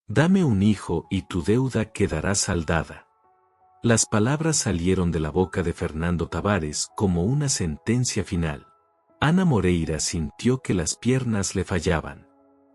Dame un hijo y tu deuda quedará saldada. Las palabras salieron de la boca de Fernando Tavares como una sentencia final. Ana Moreira sintió que las piernas le fallaban.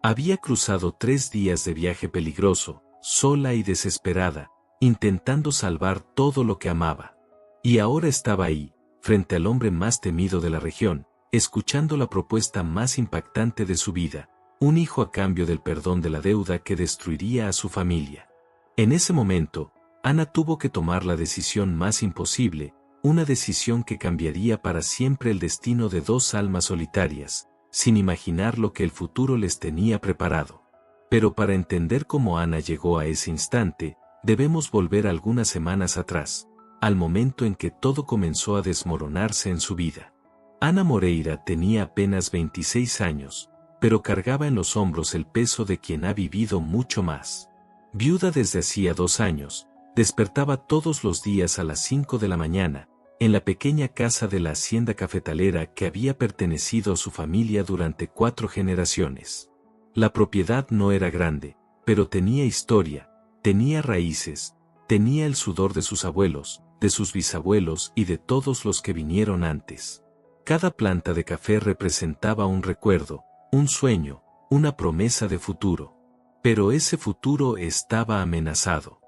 Había cruzado 3 días de viaje peligroso, sola y desesperada, intentando salvar todo lo que amaba. Y ahora estaba ahí, frente al hombre más temido de la región, escuchando la propuesta más impactante de su vida, un hijo a cambio del perdón de la deuda que destruiría a su familia. En ese momento, Ana tuvo que tomar la decisión más imposible, una decisión que cambiaría para siempre el destino de 2 almas solitarias, sin imaginar lo que el futuro les tenía preparado. Pero para entender cómo Ana llegó a ese instante, debemos volver algunas semanas atrás, al momento en que todo comenzó a desmoronarse en su vida. Ana Moreira tenía apenas 26 años, pero cargaba en los hombros el peso de quien ha vivido mucho más. Viuda desde hacía 2 años, despertaba todos los días a las 5 de la mañana, en la pequeña casa de la hacienda cafetalera que había pertenecido a su familia durante 4 generaciones. La propiedad no era grande, pero tenía historia, tenía raíces, tenía el sudor de sus abuelos, de sus bisabuelos y de todos los que vinieron antes. Cada planta de café representaba un recuerdo, un sueño, una promesa de futuro. Pero ese futuro estaba amenazado.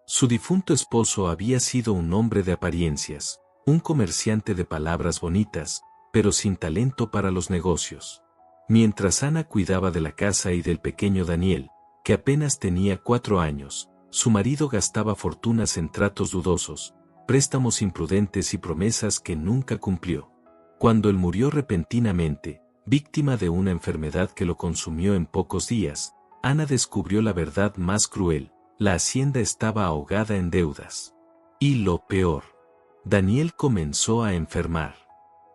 Su difunto esposo había sido un hombre de apariencias, un comerciante de palabras bonitas, pero sin talento para los negocios. Mientras Ana cuidaba de la casa y del pequeño Daniel, que apenas tenía 4 años, su marido gastaba fortunas en tratos dudosos, préstamos imprudentes y promesas que nunca cumplió. Cuando él murió repentinamente, víctima de una enfermedad que lo consumió en pocos días, Ana descubrió la verdad más cruel: la hacienda estaba ahogada en deudas. Y lo peor, Daniel comenzó a enfermar.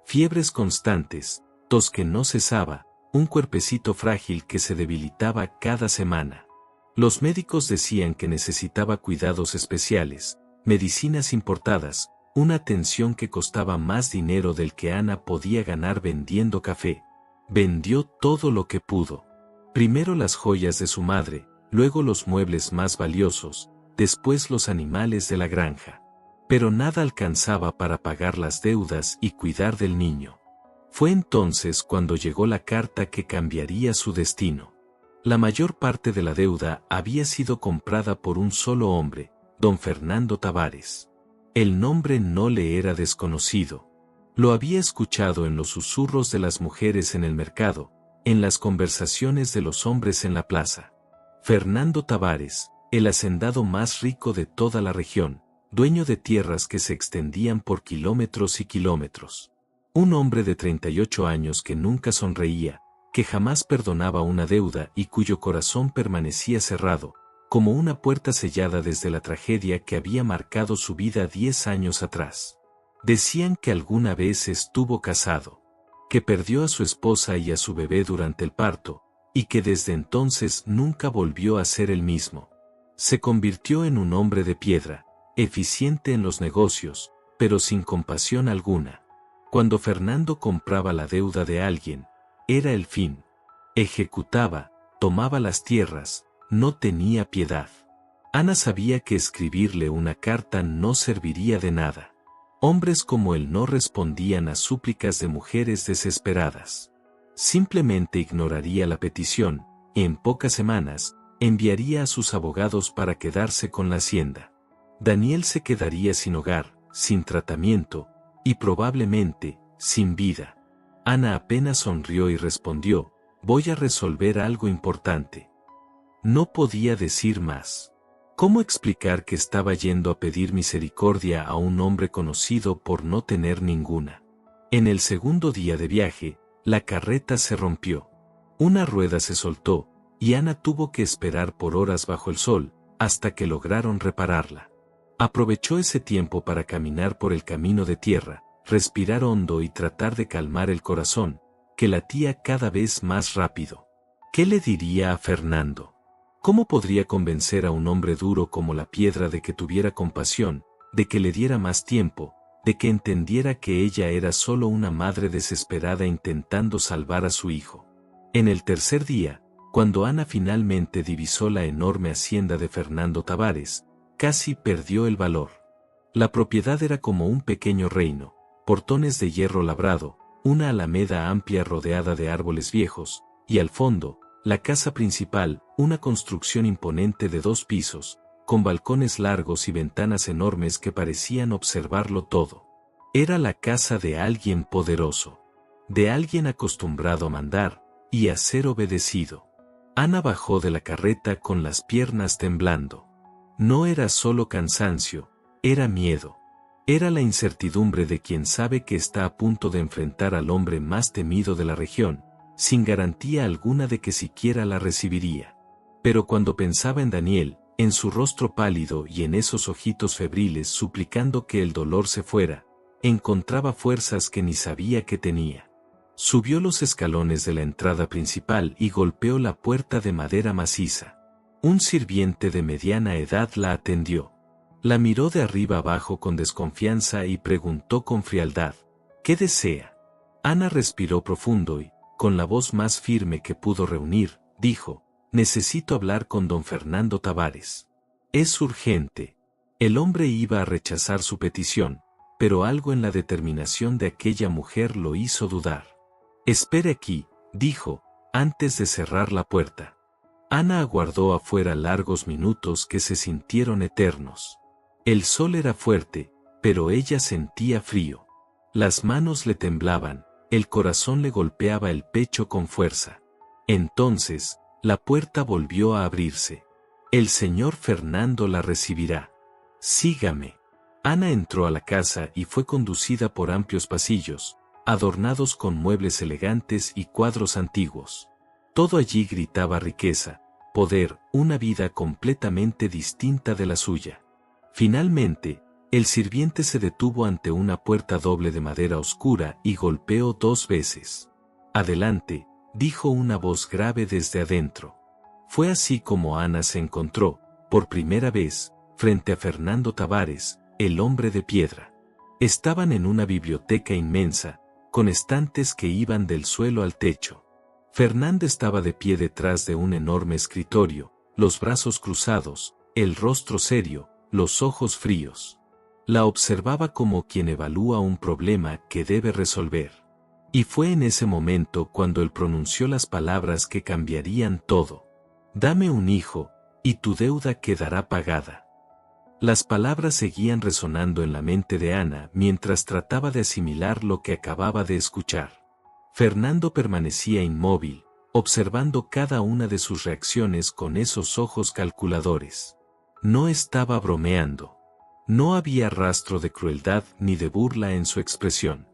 Fiebres constantes, tos que no cesaba, un cuerpecito frágil que se debilitaba cada semana. Los médicos decían que necesitaba cuidados especiales, medicinas importadas, una atención que costaba más dinero del que Ana podía ganar vendiendo café. Vendió todo lo que pudo. Primero las joyas de su madre, luego los muebles más valiosos, después los animales de la granja. Pero nada alcanzaba para pagar las deudas y cuidar del niño. Fue entonces cuando llegó la carta que cambiaría su destino. La mayor parte de la deuda había sido comprada por un solo hombre, don Fernando Tavares. El nombre no le era desconocido. Lo había escuchado en los susurros de las mujeres en el mercado, en las conversaciones de los hombres en la plaza. Fernando Tavares, el hacendado más rico de toda la región, dueño de tierras que se extendían por kilómetros y kilómetros. Un hombre de 38 años que nunca sonreía, que jamás perdonaba una deuda y cuyo corazón permanecía cerrado, como una puerta sellada desde la tragedia que había marcado su vida 10 años atrás. Decían que alguna vez estuvo casado, que perdió a su esposa y a su bebé durante el parto, y que desde entonces nunca volvió a ser el mismo. Se convirtió en un hombre de piedra, eficiente en los negocios, pero sin compasión alguna. Cuando Fernando compraba la deuda de alguien, era el fin. Ejecutaba, tomaba las tierras, no tenía piedad. Ana sabía que escribirle una carta no serviría de nada. Hombres como él no respondían a súplicas de mujeres desesperadas. Simplemente ignoraría la petición, y en pocas semanas, enviaría a sus abogados para quedarse con la hacienda. Daniel se quedaría sin hogar, sin tratamiento, y probablemente, sin vida. Ana apenas sonrió y respondió: voy a resolver algo importante. No podía decir más. ¿Cómo explicar que estaba yendo a pedir misericordia a un hombre conocido por no tener ninguna? En el segundo día de viaje, la carreta se rompió. Una rueda se soltó, y Ana tuvo que esperar por horas bajo el sol, hasta que lograron repararla. Aprovechó ese tiempo para caminar por el camino de tierra, respirar hondo y tratar de calmar el corazón, que latía cada vez más rápido. ¿Qué le diría a Fernando? ¿Cómo podría convencer a un hombre duro como la piedra de que tuviera compasión, de que le diera más tiempo, de que entendiera que ella era solo una madre desesperada intentando salvar a su hijo? En el tercer día, Cuando Ana finalmente divisó la enorme hacienda de Fernando Tavares, casi perdió el valor. La propiedad era como un pequeño reino, portones de hierro labrado, una alameda amplia rodeada de árboles viejos, y al fondo, la casa principal, una construcción imponente de 2 pisos, con balcones largos y ventanas enormes que parecían observarlo todo. Era la casa de alguien poderoso, de alguien acostumbrado a mandar y a ser obedecido. Ana bajó de la carreta con las piernas temblando. No era solo cansancio, era miedo. Era la incertidumbre de quien sabe que está a punto de enfrentar al hombre más temido de la región, sin garantía alguna de que siquiera la recibiría. Pero cuando pensaba en Daniel, en su rostro pálido y en esos ojitos febriles suplicando que el dolor se fuera, encontraba fuerzas que ni sabía que tenía. Subió los escalones de la entrada principal y golpeó la puerta de madera maciza. Un sirviente de mediana edad la atendió. La miró de arriba abajo con desconfianza y preguntó con frialdad, ¿qué desea? Ana respiró profundo y, con la voz más firme que pudo reunir, dijo, necesito hablar con don Fernando Tavares. Es urgente. El hombre iba a rechazar su petición, pero algo en la determinación de aquella mujer lo hizo dudar. Espere aquí, dijo, antes de cerrar la puerta. Ana aguardó afuera largos minutos que se sintieron eternos. El sol era fuerte, pero ella sentía frío. Las manos le temblaban, el corazón le golpeaba el pecho con fuerza. Entonces, la puerta volvió a abrirse. El señor Fernando la recibirá. Sígame. Ana entró a la casa y fue conducida por amplios pasillos, adornados con muebles elegantes y cuadros antiguos. Todo allí gritaba riqueza, poder, una vida completamente distinta de la suya. Finalmente, el sirviente se detuvo ante una puerta doble de madera oscura y golpeó 2 veces. Adelante, dijo una voz grave desde adentro. Fue así como Ana se encontró, por primera vez, frente a Fernando Tavares, el hombre de piedra. Estaban en una biblioteca inmensa, con estantes que iban del suelo al techo. Fernando estaba de pie detrás de un enorme escritorio, los brazos cruzados, el rostro serio, los ojos fríos. La observaba como quien evalúa un problema que debe resolver. Y fue en ese momento cuando él pronunció las palabras que cambiarían todo. Dame un hijo, y tu deuda quedará pagada. Las palabras seguían resonando en la mente de Ana mientras trataba de asimilar lo que acababa de escuchar. Fernando permanecía inmóvil, observando cada una de sus reacciones con esos ojos calculadores. No estaba bromeando. No había rastro de crueldad ni de burla en su expresión.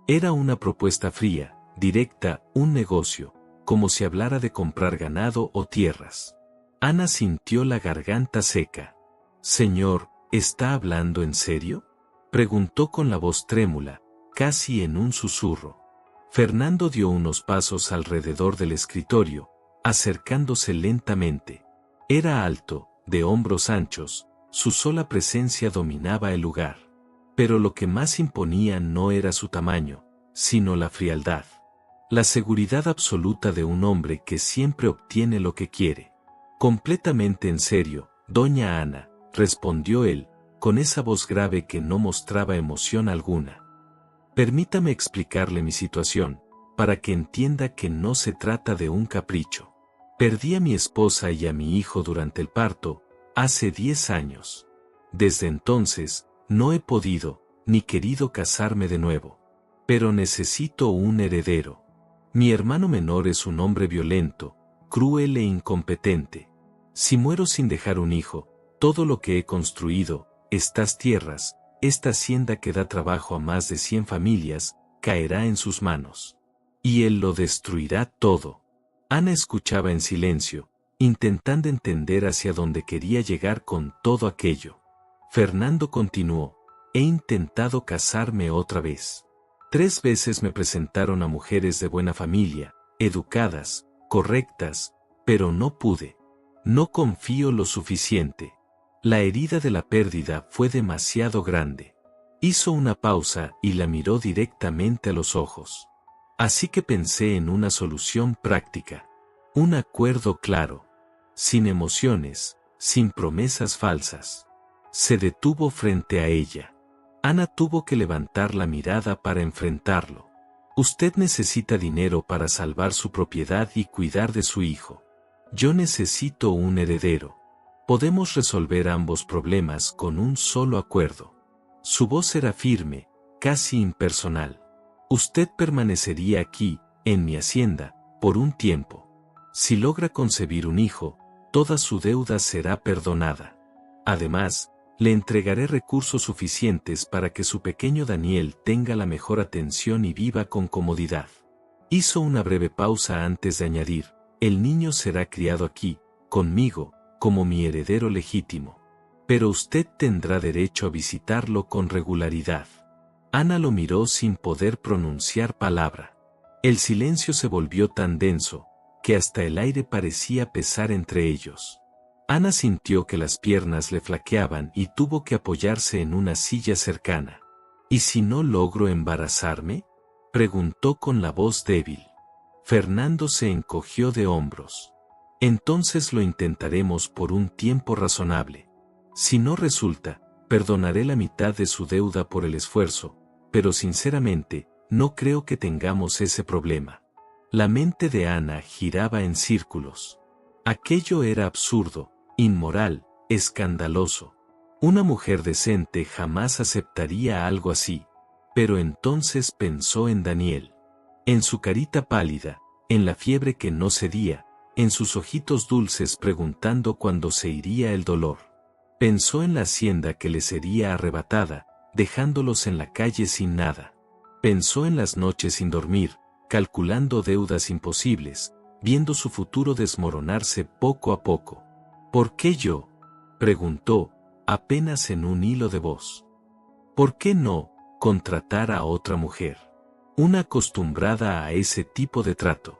Era una propuesta fría, directa, un negocio, como si hablara de comprar ganado o tierras. Ana sintió la garganta seca. «Señor, ¿está hablando en serio?», preguntó con la voz trémula, casi en un susurro. Fernando dio unos pasos alrededor del escritorio, acercándose lentamente. Era alto, de hombros anchos, su sola presencia dominaba el lugar. Pero lo que más imponía no era su tamaño, sino la frialdad. La seguridad absoluta de un hombre que siempre obtiene lo que quiere. Completamente en serio, doña Ana, respondió él, con esa voz grave que no mostraba emoción alguna. Permítame explicarle mi situación, para que entienda que no se trata de un capricho. Perdí a mi esposa y a mi hijo durante el parto, hace 10 años. Desde entonces, no he podido, ni querido casarme de nuevo. Pero necesito un heredero. Mi hermano menor es un hombre violento, cruel e incompetente. Si muero sin dejar un hijo, todo lo que he construido, estas tierras, esta hacienda que da trabajo a más de 100 familias, caerá en sus manos. Y él lo destruirá todo. Ana escuchaba en silencio, intentando entender hacia dónde quería llegar con todo aquello. Fernando continuó, he intentado casarme otra vez. 3 veces me presentaron a mujeres de buena familia, educadas, correctas, pero no pude. No confío lo suficiente. La herida de la pérdida fue demasiado grande. Hizo una pausa y la miró directamente a los ojos. Así que pensé en una solución práctica. Un acuerdo claro. Sin emociones, sin promesas falsas. Se detuvo frente a ella. Ana tuvo que levantar la mirada para enfrentarlo. Usted necesita dinero para salvar su propiedad y cuidar de su hijo. Yo necesito un heredero. Podemos resolver ambos problemas con un solo acuerdo. Su voz era firme, casi impersonal. Usted permanecería aquí, en mi hacienda, por un tiempo. Si logra concebir un hijo, toda su deuda será perdonada. Además, le entregaré recursos suficientes para que su pequeño Daniel tenga la mejor atención y viva con comodidad. Hizo una breve pausa antes de añadir, el niño será criado aquí, conmigo, como mi heredero legítimo. Pero usted tendrá derecho a visitarlo con regularidad. Ana lo miró sin poder pronunciar palabra. El silencio se volvió tan denso, que hasta el aire parecía pesar entre ellos. Ana sintió que las piernas le flaqueaban y tuvo que apoyarse en una silla cercana. ¿Y si no logro embarazarme?, preguntó con la voz débil. Fernando se encogió de hombros. Entonces lo intentaremos por un tiempo razonable. Si no resulta, perdonaré la mitad de su deuda por el esfuerzo, pero sinceramente, no creo que tengamos ese problema. La mente de Ana giraba en círculos. Aquello era absurdo, inmoral, escandaloso. Una mujer decente jamás aceptaría algo así. Pero entonces pensó en Daniel. En su carita pálida, en la fiebre que no cedía, en sus ojitos dulces preguntando cuándo se iría el dolor. Pensó en la hacienda que le sería arrebatada, dejándolos en la calle sin nada. Pensó en las noches sin dormir, calculando deudas imposibles, viendo su futuro desmoronarse poco a poco. ¿Por qué yo?, preguntó, apenas en un hilo de voz. ¿Por qué no contratar a otra mujer? Una acostumbrada a ese tipo de trato.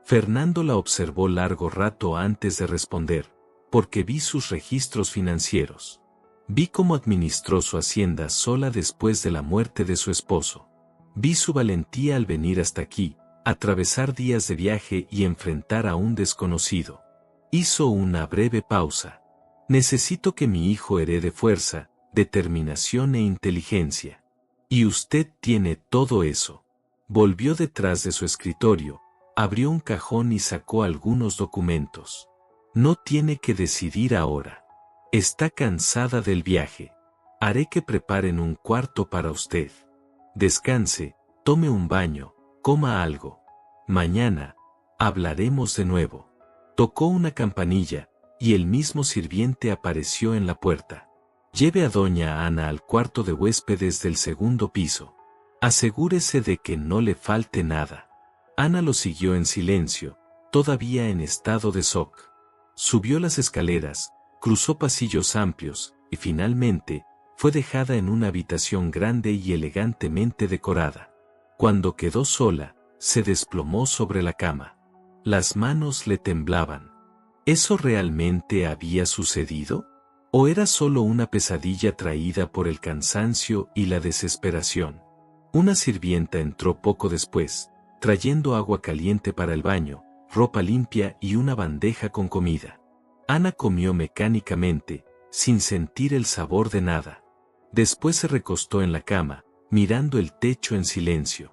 Fernando la observó largo rato antes de responder, porque vi sus registros financieros. Vi cómo administró su hacienda sola después de la muerte de su esposo. Vi su valentía al venir hasta aquí, atravesar días de viaje y enfrentar a un desconocido. Hizo una breve pausa. Necesito que mi hijo herede fuerza, determinación e inteligencia. Y usted tiene todo eso. Volvió detrás de su escritorio, abrió un cajón y sacó algunos documentos. No tiene que decidir ahora. Está cansada del viaje. Haré que preparen un cuarto para usted. Descanse, tome un baño, coma algo. Mañana, hablaremos de nuevo. Tocó una campanilla, y el mismo sirviente apareció en la puerta. Lleve a doña Ana al cuarto de huéspedes del segundo piso. Asegúrese de que no le falte nada. Ana lo siguió en silencio, todavía en estado de shock. Subió las escaleras, cruzó pasillos amplios, y finalmente, fue dejada en una habitación grande y elegantemente decorada. Cuando quedó sola, se desplomó sobre la cama. Las manos le temblaban. ¿Eso realmente había sucedido? ¿O era solo una pesadilla traída por el cansancio y la desesperación? Una sirvienta entró poco después, trayendo agua caliente para el baño, ropa limpia y una bandeja con comida. Ana comió mecánicamente, sin sentir el sabor de nada. Después se recostó en la cama, mirando el techo en silencio.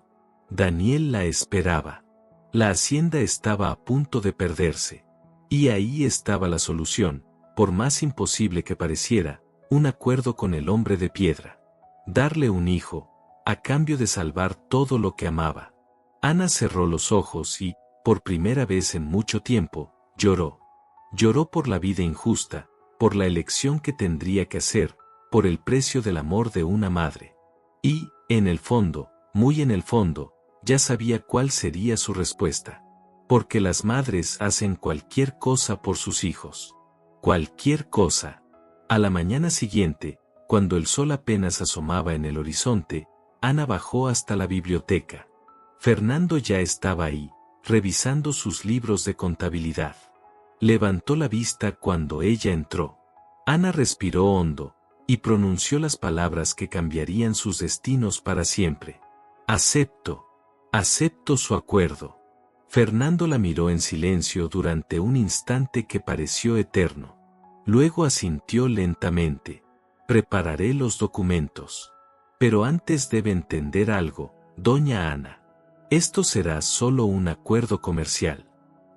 Daniel la esperaba. La hacienda estaba a punto de perderse. Y ahí estaba la solución, por más imposible que pareciera, un acuerdo con el hombre de piedra. Darle un hijo, a cambio de salvar todo lo que amaba. Ana cerró los ojos y, por primera vez en mucho tiempo, lloró. Lloró por la vida injusta, por la elección que tendría que hacer, por el precio del amor de una madre. Y, en el fondo, muy en el fondo, ya sabía cuál sería su respuesta. Porque las madres hacen cualquier cosa por sus hijos. Cualquier cosa. A la mañana siguiente, cuando el sol apenas asomaba en el horizonte, Ana bajó hasta la biblioteca. Fernando ya estaba ahí, revisando sus libros de contabilidad. Levantó la vista cuando ella entró. Ana respiró hondo, y pronunció las palabras que cambiarían sus destinos para siempre. Acepto su acuerdo. Fernando la miró en silencio durante un instante que pareció eterno. Luego asintió lentamente. Prepararé los documentos. Pero antes debe entender algo, doña Ana. Esto será solo un acuerdo comercial.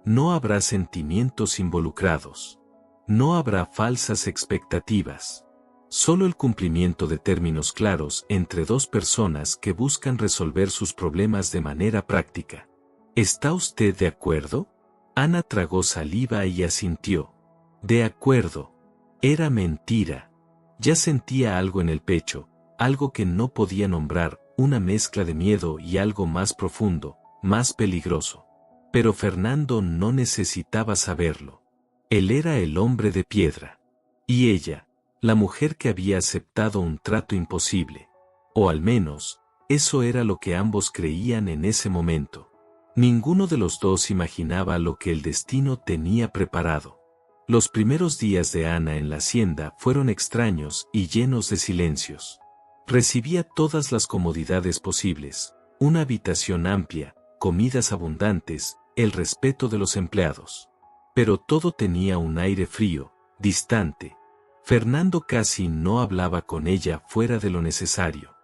No habrá sentimientos involucrados. No habrá falsas expectativas. Solo el cumplimiento de términos claros entre dos personas que buscan resolver sus problemas de manera práctica. ¿Está usted de acuerdo? Ana tragó saliva y asintió. De acuerdo. Era mentira. Ya sentía algo en el pecho, algo que no podía nombrar, una mezcla de miedo y algo más profundo, más peligroso. Pero Fernando no necesitaba saberlo. Él era el hombre de piedra. Y ella, la mujer que había aceptado un trato imposible. O al menos, eso era lo que ambos creían en ese momento. Ninguno de los dos imaginaba lo que el destino tenía preparado. Los primeros días de Ana en la hacienda fueron extraños y llenos de silencios. Recibía todas las comodidades posibles, una habitación amplia, comidas abundantes, el respeto de los empleados. Pero todo tenía un aire frío, distante. Fernando casi no hablaba con ella fuera de lo necesario.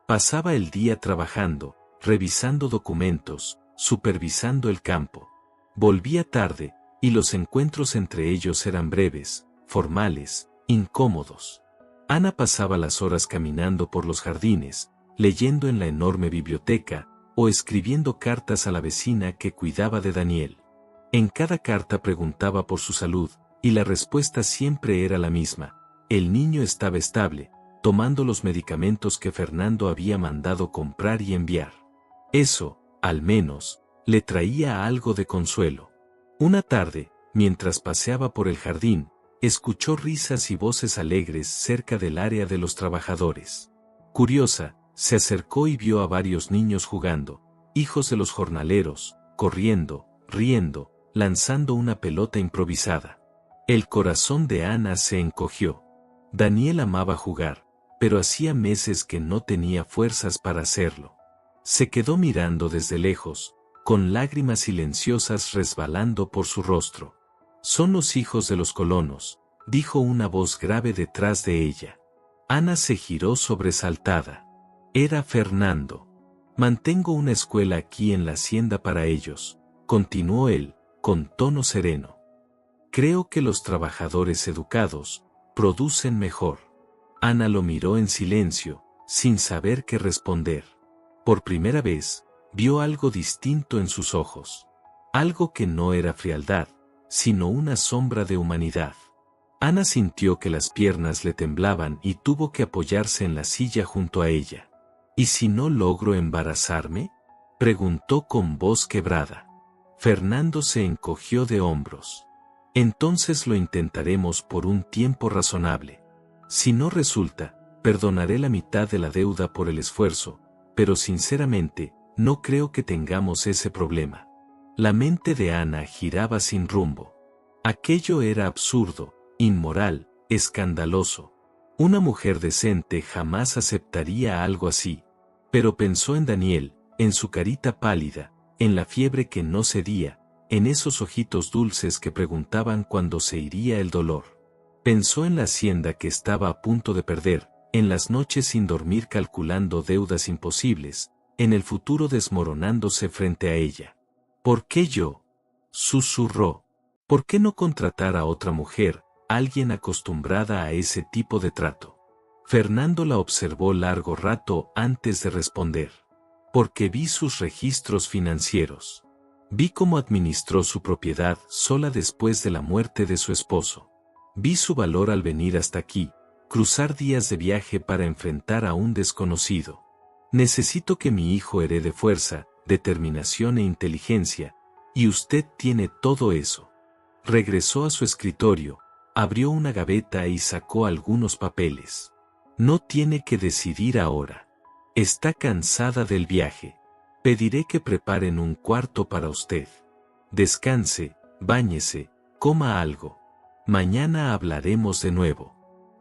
Pasaba el día trabajando, revisando documentos, supervisando el campo. Volvía tarde, y los encuentros entre ellos eran breves, formales, incómodos. Ana pasaba las horas caminando por los jardines, leyendo en la enorme biblioteca, o escribiendo cartas a la vecina que cuidaba de Daniel. En cada carta preguntaba por su salud, y la respuesta siempre era la misma. El niño estaba estable, tomando los medicamentos que Fernando había mandado comprar y enviar. Eso, al menos, le traía algo de consuelo. Una tarde, mientras paseaba por el jardín, escuchó risas y voces alegres cerca del área de los trabajadores. Curiosa, se acercó y vio a varios niños jugando, hijos de los jornaleros, corriendo, riendo, lanzando una pelota improvisada. El corazón de Ana se encogió. Daniel amaba jugar, pero hacía meses que no tenía fuerzas para hacerlo. Se quedó mirando desde lejos, con lágrimas silenciosas resbalando por su rostro. Son los hijos de los colonos, dijo una voz grave detrás de ella. Ana se giró sobresaltada. Era Fernando. Mantengo una escuela aquí en la hacienda para ellos, continuó él, con tono sereno. Creo que los trabajadores educados producen mejor. Ana lo miró en silencio, sin saber qué responder. Por primera vez, vio algo distinto en sus ojos. Algo que no era frialdad, sino una sombra de humanidad. Ana sintió que las piernas le temblaban y tuvo que apoyarse en la silla junto a ella. ¿Y si no logro embarazarme?, preguntó con voz quebrada. Fernando se encogió de hombros. Entonces lo intentaremos por un tiempo razonable. Si no resulta, perdonaré la mitad de la deuda por el esfuerzo, pero sinceramente, no creo que tengamos ese problema. La mente de Ana giraba sin rumbo. Aquello era absurdo, inmoral, escandaloso. Una mujer decente jamás aceptaría algo así. Pero pensó en Daniel, en su carita pálida, en la fiebre que no cedía, en esos ojitos dulces que preguntaban cuándo se iría el dolor. Pensó en la hacienda que estaba a punto de perder, en las noches sin dormir calculando deudas imposibles, en el futuro desmoronándose frente a ella. ¿Por qué yo?, susurró. ¿Por qué no contratar a otra mujer, alguien acostumbrada a ese tipo de trato? Fernando la observó largo rato antes de responder. Porque vi sus registros financieros. Vi cómo administró su propiedad sola después de la muerte de su esposo. Vi su valor al venir hasta aquí, cruzar días de viaje para enfrentar a un desconocido. Necesito que mi hijo herede fuerza, determinación e inteligencia, y usted tiene todo eso. Regresó a su escritorio, abrió una gaveta y sacó algunos papeles. No tiene que decidir ahora. Está cansada del viaje. Pediré que preparen un cuarto para usted. Descanse, báñese, coma algo. Mañana hablaremos de nuevo.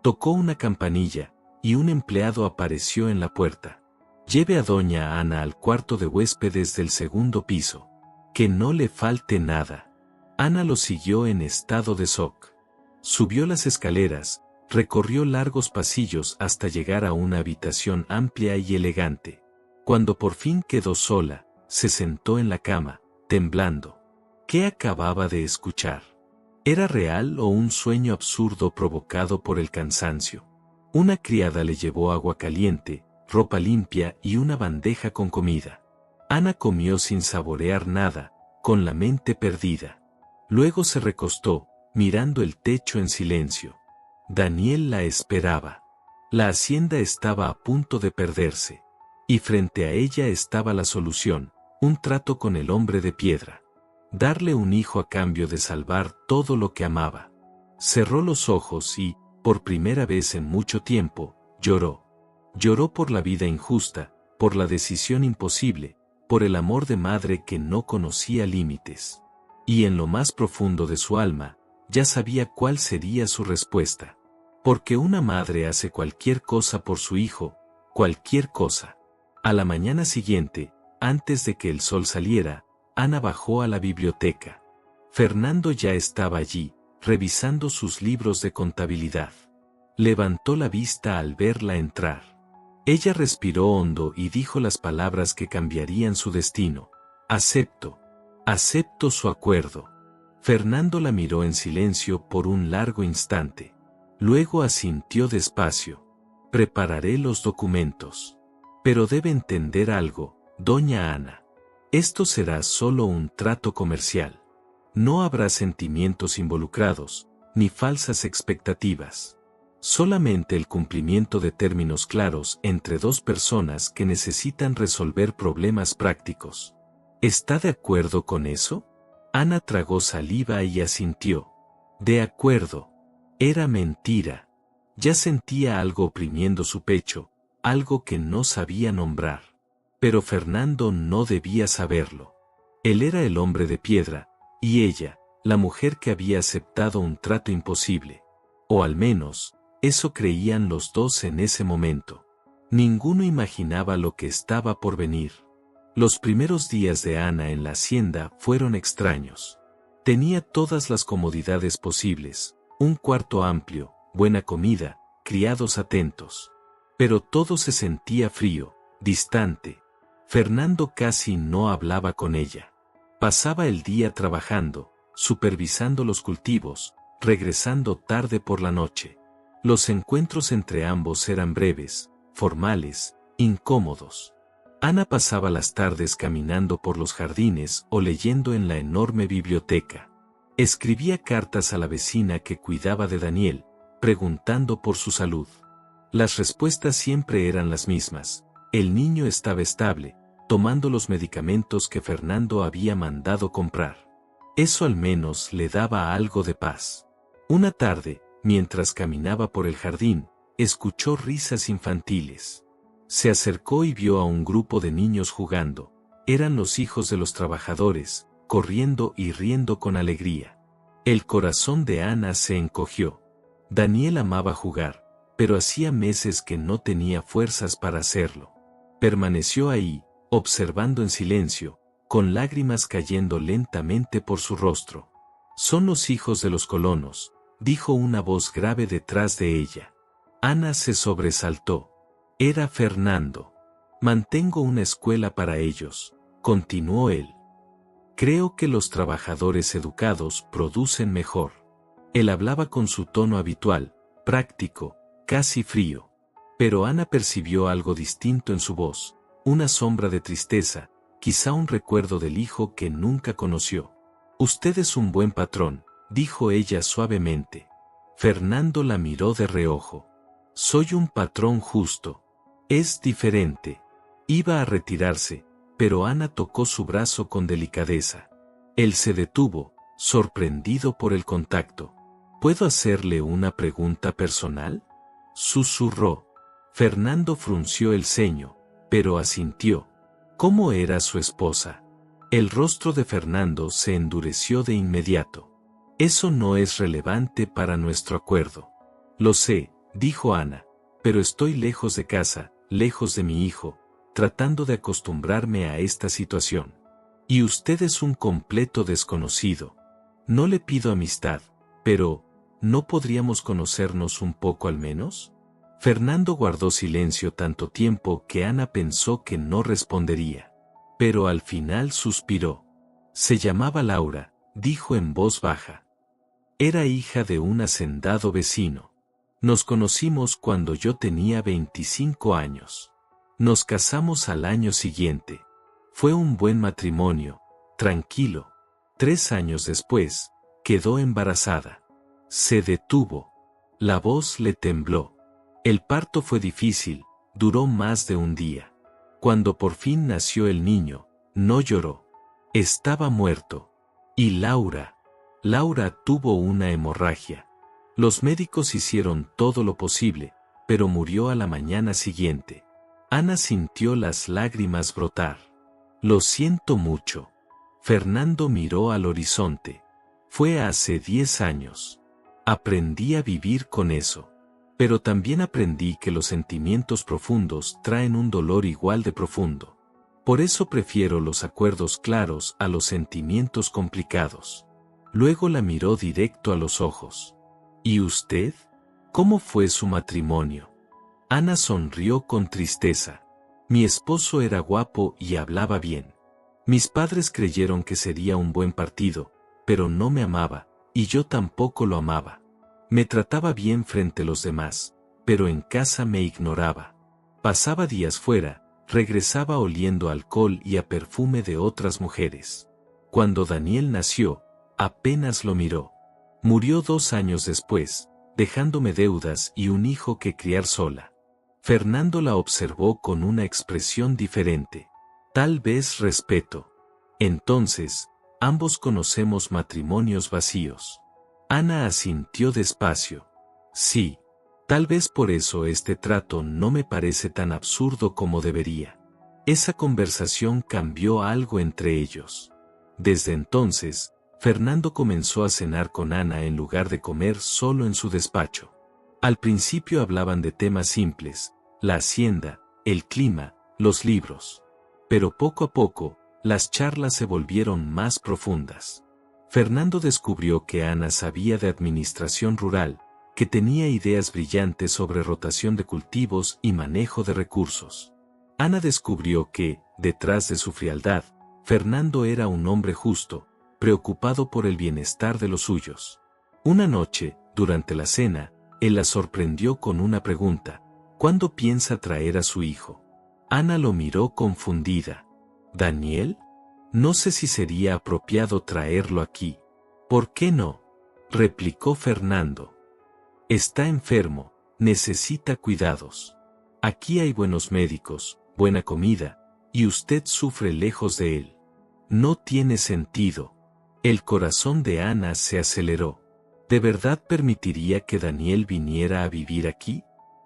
Tocó una campanilla, y un empleado apareció en la puerta. Lleve a doña Ana al cuarto de huéspedes del segundo piso. Que no le falte nada. Ana lo siguió en estado de shock. Subió las escaleras, recorrió largos pasillos hasta llegar a una habitación amplia y elegante. Cuando por fin quedó sola, se sentó en la cama, temblando. ¿Qué acababa de escuchar? ¿Era real o un sueño absurdo provocado por el cansancio? Una criada le llevó agua caliente, ropa limpia y una bandeja con comida. Ana comió sin saborear nada, con la mente perdida. Luego se recostó, mirando el techo en silencio. Daniel la esperaba. La hacienda estaba a punto de perderse. Y frente a ella estaba la solución, un trato con el hombre de piedra. Darle un hijo a cambio de salvar todo lo que amaba. Cerró los ojos y, por primera vez en mucho tiempo, lloró. Lloró por la vida injusta, por la decisión imposible, por el amor de madre que no conocía límites. Y en lo más profundo de su alma, ya sabía cuál sería su respuesta. Porque una madre hace cualquier cosa por su hijo, cualquier cosa. A la mañana siguiente, antes de que el sol saliera, Ana bajó a la biblioteca. Fernando ya estaba allí, revisando sus libros de contabilidad. Levantó la vista al verla entrar. Ella respiró hondo y dijo las palabras que cambiarían su destino. Acepto. Acepto su acuerdo. Fernando la miró en silencio por un largo instante. Luego asintió despacio. Prepararé los documentos. Pero debe entender algo, doña Ana. Esto será solo un trato comercial. No habrá sentimientos involucrados, ni falsas expectativas. Solamente el cumplimiento de términos claros entre dos personas que necesitan resolver problemas prácticos. ¿Está de acuerdo con eso? Ana tragó saliva y asintió. De acuerdo. Era mentira. Ya sentía algo oprimiendo su pecho, algo que no sabía nombrar. Pero Fernando no debía saberlo. Él era el hombre de piedra, y ella, la mujer que había aceptado un trato imposible. O al menos, eso creían los dos en ese momento. Ninguno imaginaba lo que estaba por venir. Los primeros días de Ana en la hacienda fueron extraños. Tenía todas las comodidades posibles, un cuarto amplio, buena comida, criados atentos. Pero todo se sentía frío, distante. Fernando casi no hablaba con ella. Pasaba el día trabajando, supervisando los cultivos, regresando tarde por la noche. Los encuentros entre ambos eran breves, formales, incómodos. Ana pasaba las tardes caminando por los jardines o leyendo en la enorme biblioteca. Escribía cartas a la vecina que cuidaba de Daniel, preguntando por su salud. Las respuestas siempre eran las mismas. El niño estaba estable, tomando los medicamentos que Fernando había mandado comprar. Eso al menos le daba algo de paz. Una tarde, mientras caminaba por el jardín, escuchó risas infantiles. Se acercó y vio a un grupo de niños jugando. Eran los hijos de los trabajadores, corriendo y riendo con alegría. El corazón de Ana se encogió. Daniel amaba jugar, pero hacía meses que no tenía fuerzas para hacerlo. Permaneció ahí, observando en silencio, con lágrimas cayendo lentamente por su rostro. Son los hijos de los colonos, dijo una voz grave detrás de ella. Ana se sobresaltó. Era Fernando. Mantengo una escuela para ellos, continuó él. Creo que los trabajadores educados producen mejor. Él hablaba con su tono habitual, práctico, casi frío. Pero Ana percibió algo distinto en su voz, una sombra de tristeza, quizá un recuerdo del hijo que nunca conoció. Usted es un buen patrón, dijo ella suavemente. Fernando la miró de reojo. Soy un patrón justo. Es diferente. Iba a retirarse, pero Ana tocó su brazo con delicadeza. Él se detuvo, sorprendido por el contacto. ¿Puedo hacerle una pregunta personal? Susurró. Fernando frunció el ceño, pero asintió. ¿Cómo era su esposa? El rostro de Fernando se endureció de inmediato. Eso no es relevante para nuestro acuerdo. Lo sé, dijo Ana, pero estoy lejos de casa, lejos de mi hijo, tratando de acostumbrarme a esta situación. Y usted es un completo desconocido. No le pido amistad, pero, ¿no podríamos conocernos un poco al menos? Fernando guardó silencio tanto tiempo que Ana pensó que no respondería. Pero al final suspiró. Se llamaba Laura, dijo en voz baja. Era hija de un hacendado vecino. Nos conocimos cuando yo tenía 25 años. Nos casamos al año siguiente. Fue un buen matrimonio, tranquilo. 3 años después, quedó embarazada. Se detuvo. La voz le tembló. El parto fue difícil, duró más de un día. Cuando por fin nació el niño, no lloró. Estaba muerto. Y Laura tuvo una hemorragia. Los médicos hicieron todo lo posible, pero murió a la mañana siguiente. Ana sintió las lágrimas brotar. Lo siento mucho. Fernando miró al horizonte. Fue hace 10 años. Aprendí a vivir con eso. Pero también aprendí que los sentimientos profundos traen un dolor igual de profundo. Por eso prefiero los acuerdos claros a los sentimientos complicados. Luego la miró directo a los ojos. ¿Y usted? ¿Cómo fue su matrimonio? Ana sonrió con tristeza. Mi esposo era guapo y hablaba bien. Mis padres creyeron que sería un buen partido, pero no me amaba, y yo tampoco lo amaba. Me trataba bien frente a los demás, pero en casa me ignoraba. Pasaba días fuera, regresaba oliendo a alcohol y a perfume de otras mujeres. Cuando Daniel nació, apenas lo miró. Murió 2 años después, dejándome deudas y un hijo que criar sola. Fernando la observó con una expresión diferente. Tal vez respeto. Entonces, ambos conocemos matrimonios vacíos. Ana asintió despacio. Sí, tal vez por eso este trato no me parece tan absurdo como debería. Esa conversación cambió algo entre ellos. Desde entonces, Fernando comenzó a cenar con Ana en lugar de comer solo en su despacho. Al principio hablaban de temas simples, la hacienda, el clima, los libros. Pero poco a poco, las charlas se volvieron más profundas. Fernando descubrió que Ana sabía de administración rural, que tenía ideas brillantes sobre rotación de cultivos y manejo de recursos. Ana descubrió que, detrás de su frialdad, Fernando era un hombre justo, preocupado por el bienestar de los suyos. Una noche, durante la cena, él la sorprendió con una pregunta: ¿cuándo piensa traer a su hijo? Ana lo miró confundida. ¿Daniel? No sé si sería apropiado traerlo aquí. ¿Por qué no? Replicó Fernando. Está enfermo, necesita cuidados. Aquí hay buenos médicos, buena comida, y usted sufre lejos de él. No tiene sentido. El corazón de Ana se aceleró. ¿De verdad permitiría que Daniel viniera a vivir aquí?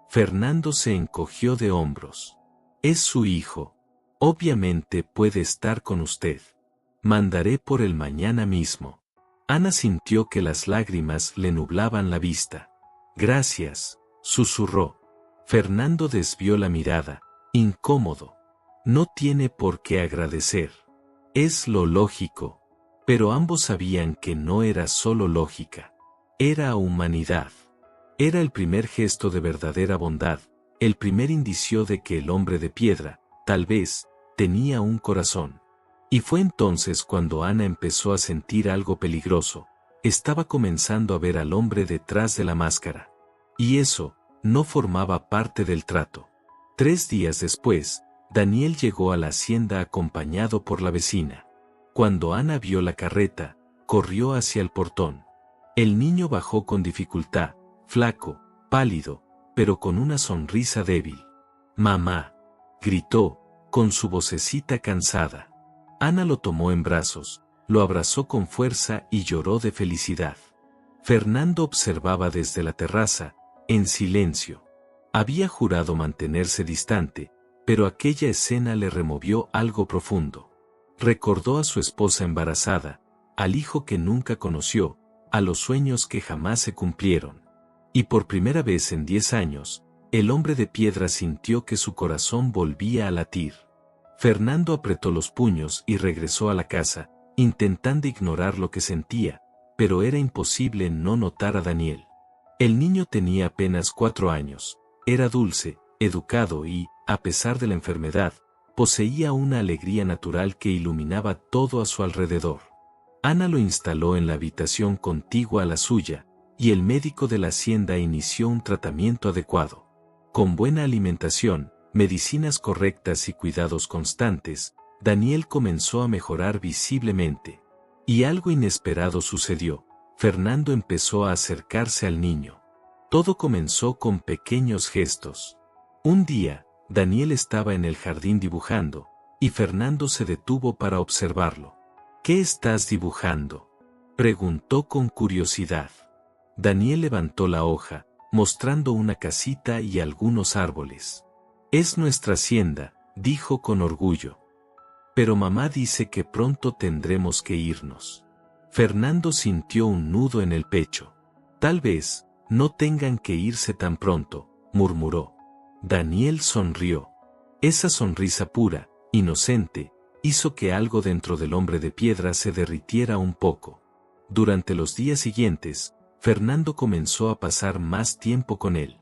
Fernando se encogió de hombros. Es su hijo. Obviamente puede estar con usted. Mandaré por él mañana mismo. Ana sintió que las lágrimas le nublaban la vista. Gracias, susurró. Fernando desvió la mirada, incómodo. No tiene por qué agradecer. Es lo lógico. Pero ambos sabían que no era solo lógica. Era humanidad. Era el primer gesto de verdadera bondad, el primer indicio de que el hombre de piedra, tal vez, tenía un corazón. Y fue entonces cuando Ana empezó a sentir algo peligroso. Estaba comenzando a ver al hombre detrás de la máscara. Y eso, no formaba parte del trato. 3 días después, Daniel llegó a la hacienda acompañado por la vecina. Cuando Ana vio la carreta, corrió hacia el portón. El niño bajó con dificultad, flaco, pálido, pero con una sonrisa débil. «Mamá», gritó, con su vocecita cansada. Ana lo tomó en brazos, lo abrazó con fuerza y lloró de felicidad. Fernando observaba desde la terraza, en silencio. Había jurado mantenerse distante, pero aquella escena le removió algo profundo. Recordó a su esposa embarazada, al hijo que nunca conoció, a los sueños que jamás se cumplieron. Y por primera vez en 10 años, el hombre de piedra sintió que su corazón volvía a latir. Fernando apretó los puños y regresó a la casa, intentando ignorar lo que sentía, pero era imposible no notar a Daniel. El niño tenía apenas 4 años, era dulce, educado y, a pesar de la enfermedad, poseía una alegría natural que iluminaba todo a su alrededor. Ana lo instaló en la habitación contigua a la suya, y el médico de la hacienda inició un tratamiento adecuado. Con buena alimentación, medicinas correctas y cuidados constantes, Daniel comenzó a mejorar visiblemente. Y algo inesperado sucedió. Fernando empezó a acercarse al niño. Todo comenzó con pequeños gestos. Un día, Daniel estaba en el jardín dibujando, y Fernando se detuvo para observarlo. ¿Qué estás dibujando?, preguntó con curiosidad. Daniel levantó la hoja, mostrando una casita y algunos árboles. Es nuestra hacienda, dijo con orgullo. Pero mamá dice que pronto tendremos que irnos. Fernando sintió un nudo en el pecho. Tal vez, no tengan que irse tan pronto, murmuró. Daniel sonrió. Esa sonrisa pura, inocente, hizo que algo dentro del hombre de piedra se derritiera un poco. Durante los días siguientes, Fernando comenzó a pasar más tiempo con él.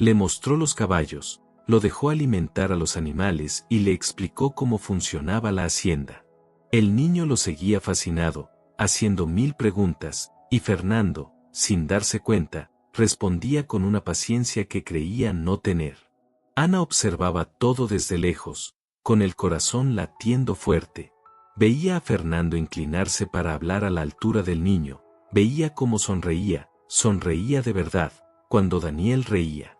Le mostró los caballos, lo dejó alimentar a los animales y le explicó cómo funcionaba la hacienda. El niño lo seguía fascinado, haciendo 1000 preguntas, y Fernando, sin darse cuenta, respondía con una paciencia que creía no tener. Ana observaba todo desde lejos, con el corazón latiendo fuerte. Veía a Fernando inclinarse para hablar a la altura del niño, veía cómo sonreía de verdad, cuando Daniel reía.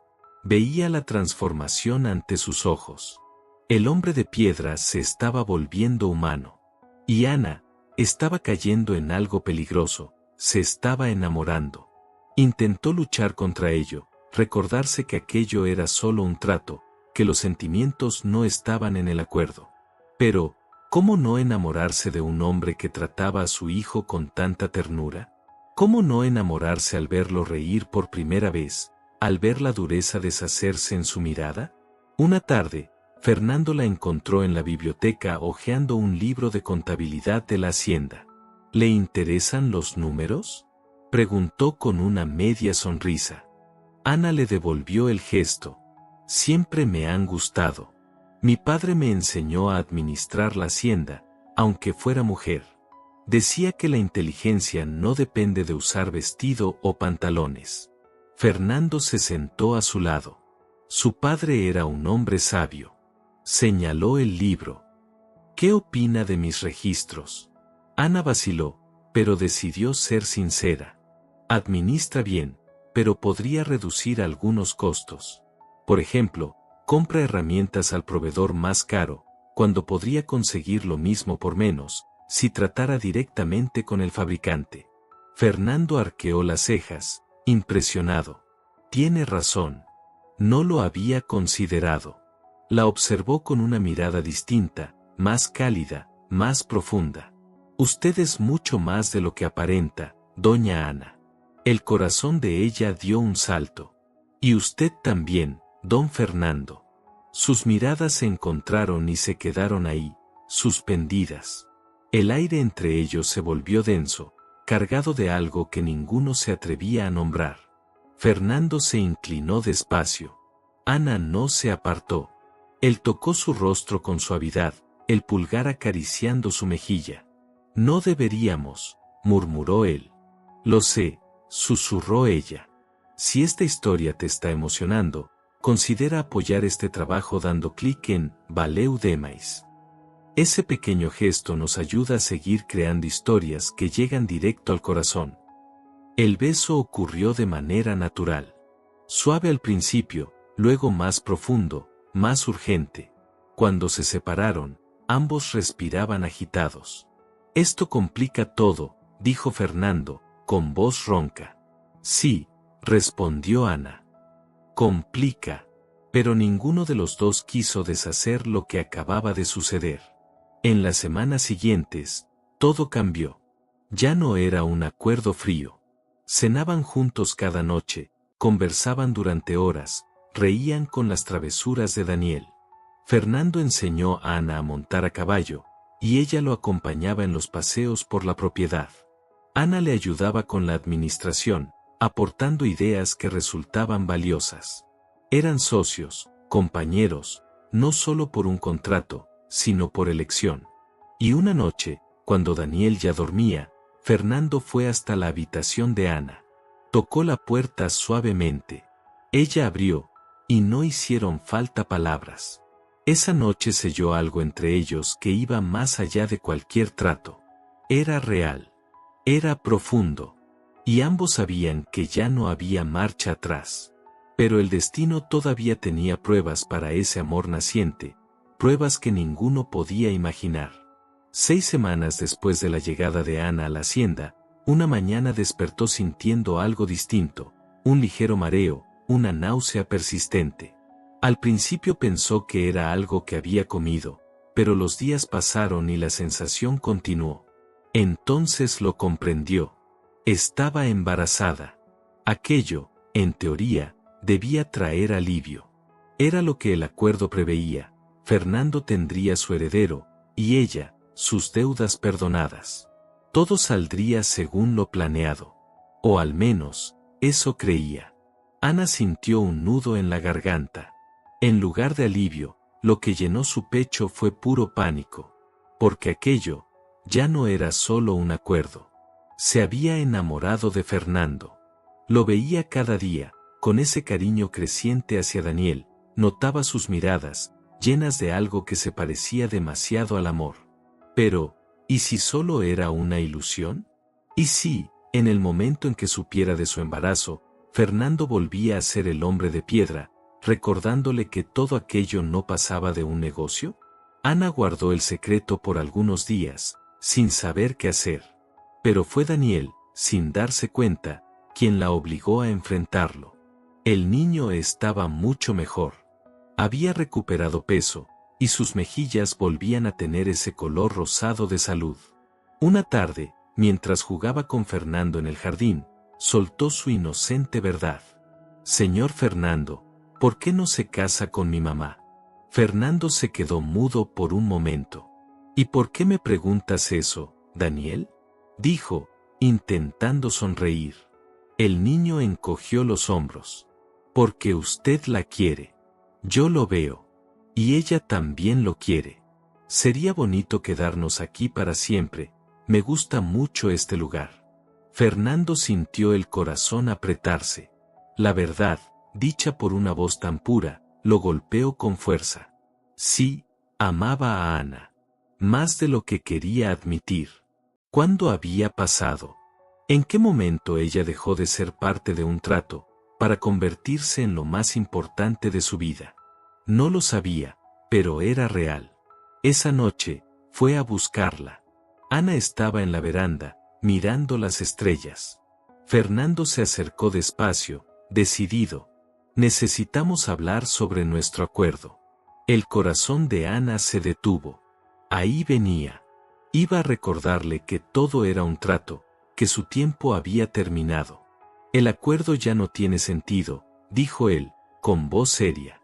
Veía la transformación ante sus ojos. El hombre de piedra se estaba volviendo humano. Y Ana estaba cayendo en algo peligroso, se estaba enamorando. Intentó luchar contra ello, recordarse que aquello era solo un trato, que los sentimientos no estaban en el acuerdo. Pero, ¿cómo no enamorarse de un hombre que trataba a su hijo con tanta ternura? ¿Cómo no enamorarse al verlo reír por primera vez, al ver la dureza deshacerse en su mirada? Una tarde, Fernando la encontró en la biblioteca hojeando un libro de contabilidad de la hacienda. ¿Le interesan los números?, preguntó con una media sonrisa. Ana le devolvió el gesto. Siempre me han gustado. Mi padre me enseñó a administrar la hacienda, aunque fuera mujer. Decía que la inteligencia no depende de usar vestido o pantalones. Fernando se sentó a su lado. Su padre era un hombre sabio. Señaló el libro. ¿Qué opina de mis registros? Ana vaciló, pero decidió ser sincera. Administra bien, pero podría reducir algunos costos. Por ejemplo, compra herramientas al proveedor más caro, cuando podría conseguir lo mismo por menos, si tratara directamente con el fabricante. Fernando arqueó las cejas, impresionado. Tiene razón. No lo había considerado. La observó con una mirada distinta, más cálida, más profunda. Usted es mucho más de lo que aparenta, doña Ana. El corazón de ella dio un salto. Y usted también, don Fernando. Sus miradas se encontraron y se quedaron ahí, suspendidas. El aire entre ellos se volvió denso, cargado de algo que ninguno se atrevía a nombrar. Fernando se inclinó despacio. Ana no se apartó. Él tocó su rostro con suavidad, el pulgar acariciando su mejilla. No deberíamos, murmuró él. Lo sé, susurró ella. Si esta historia te está emocionando, considera apoyar este trabajo dando clic en Valeu Demais. Ese pequeño gesto nos ayuda a seguir creando historias que llegan directo al corazón. El beso ocurrió de manera natural. Suave al principio, luego más profundo, más urgente. Cuando se separaron, ambos respiraban agitados. Esto complica todo, dijo Fernando, con voz ronca. Sí, respondió Ana. Complica. Pero ninguno de los dos quiso deshacer lo que acababa de suceder. En las semanas siguientes, todo cambió. Ya no era un acuerdo frío. Cenaban juntos cada noche, conversaban durante horas, reían con las travesuras de Daniel. Fernando enseñó a Ana a montar a caballo, y ella lo acompañaba en los paseos por la propiedad. Ana le ayudaba con la administración, aportando ideas que resultaban valiosas. Eran socios, compañeros, no solo por un contrato, sino por elección. Y una noche, cuando Daniel ya dormía, Fernando fue hasta la habitación de Ana. Tocó la puerta suavemente. Ella abrió, y no hicieron falta palabras. Esa noche selló algo entre ellos que iba más allá de cualquier trato. Era real. Era profundo. Y ambos sabían que ya no había marcha atrás. Pero el destino todavía tenía pruebas para ese amor naciente, pruebas que ninguno podía imaginar. 6 semanas después de la llegada de Ana a la hacienda, una mañana despertó sintiendo algo distinto, un ligero mareo, una náusea persistente. Al principio pensó que era algo que había comido, pero los días pasaron y la sensación continuó. Entonces lo comprendió. Estaba embarazada. Aquello, en teoría, debía traer alivio. Era lo que el acuerdo preveía. Fernando tendría su heredero, y ella, sus deudas perdonadas. Todo saldría según lo planeado. O al menos, eso creía. Ana sintió un nudo en la garganta. En lugar de alivio, lo que llenó su pecho fue puro pánico. Porque aquello, ya no era solo un acuerdo. Se había enamorado de Fernando. Lo veía cada día, con ese cariño creciente hacia Daniel, notaba sus miradas, llenas de algo que se parecía demasiado al amor. Pero, ¿y si solo era una ilusión? ¿Y si, en el momento en que supiera de su embarazo, Fernando volvía a ser el hombre de piedra, recordándole que todo aquello no pasaba de un negocio? Ana guardó el secreto por algunos días, sin saber qué hacer. Pero fue Daniel, sin darse cuenta, quien la obligó a enfrentarlo. El niño estaba mucho mejor. Había recuperado peso, y sus mejillas volvían a tener ese color rosado de salud. Una tarde, mientras jugaba con Fernando en el jardín, soltó su inocente verdad. «Señor Fernando, ¿por qué no se casa con mi mamá?» Fernando se quedó mudo por un momento. «¿Y por qué me preguntas eso, Daniel?», dijo, intentando sonreír. El niño encogió los hombros. «Porque usted la quiere. Yo lo veo. Y ella también lo quiere. Sería bonito quedarnos aquí para siempre, me gusta mucho este lugar». Fernando sintió el corazón apretarse. La verdad, dicha por una voz tan pura, lo golpeó con fuerza. Sí, amaba a Ana. Más de lo que quería admitir. ¿Cuándo había pasado? ¿En qué momento ella dejó de ser parte de un trato, para convertirse en lo más importante de su vida? No lo sabía, pero era real. Esa noche, fue a buscarla. Ana estaba en la veranda, mirando las estrellas. Fernando se acercó despacio, decidido. «Necesitamos hablar sobre nuestro acuerdo». El corazón de Ana se detuvo. Ahí venía. Iba a recordarle que todo era un trato, que su tiempo había terminado. «El acuerdo ya no tiene sentido», dijo él, con voz seria.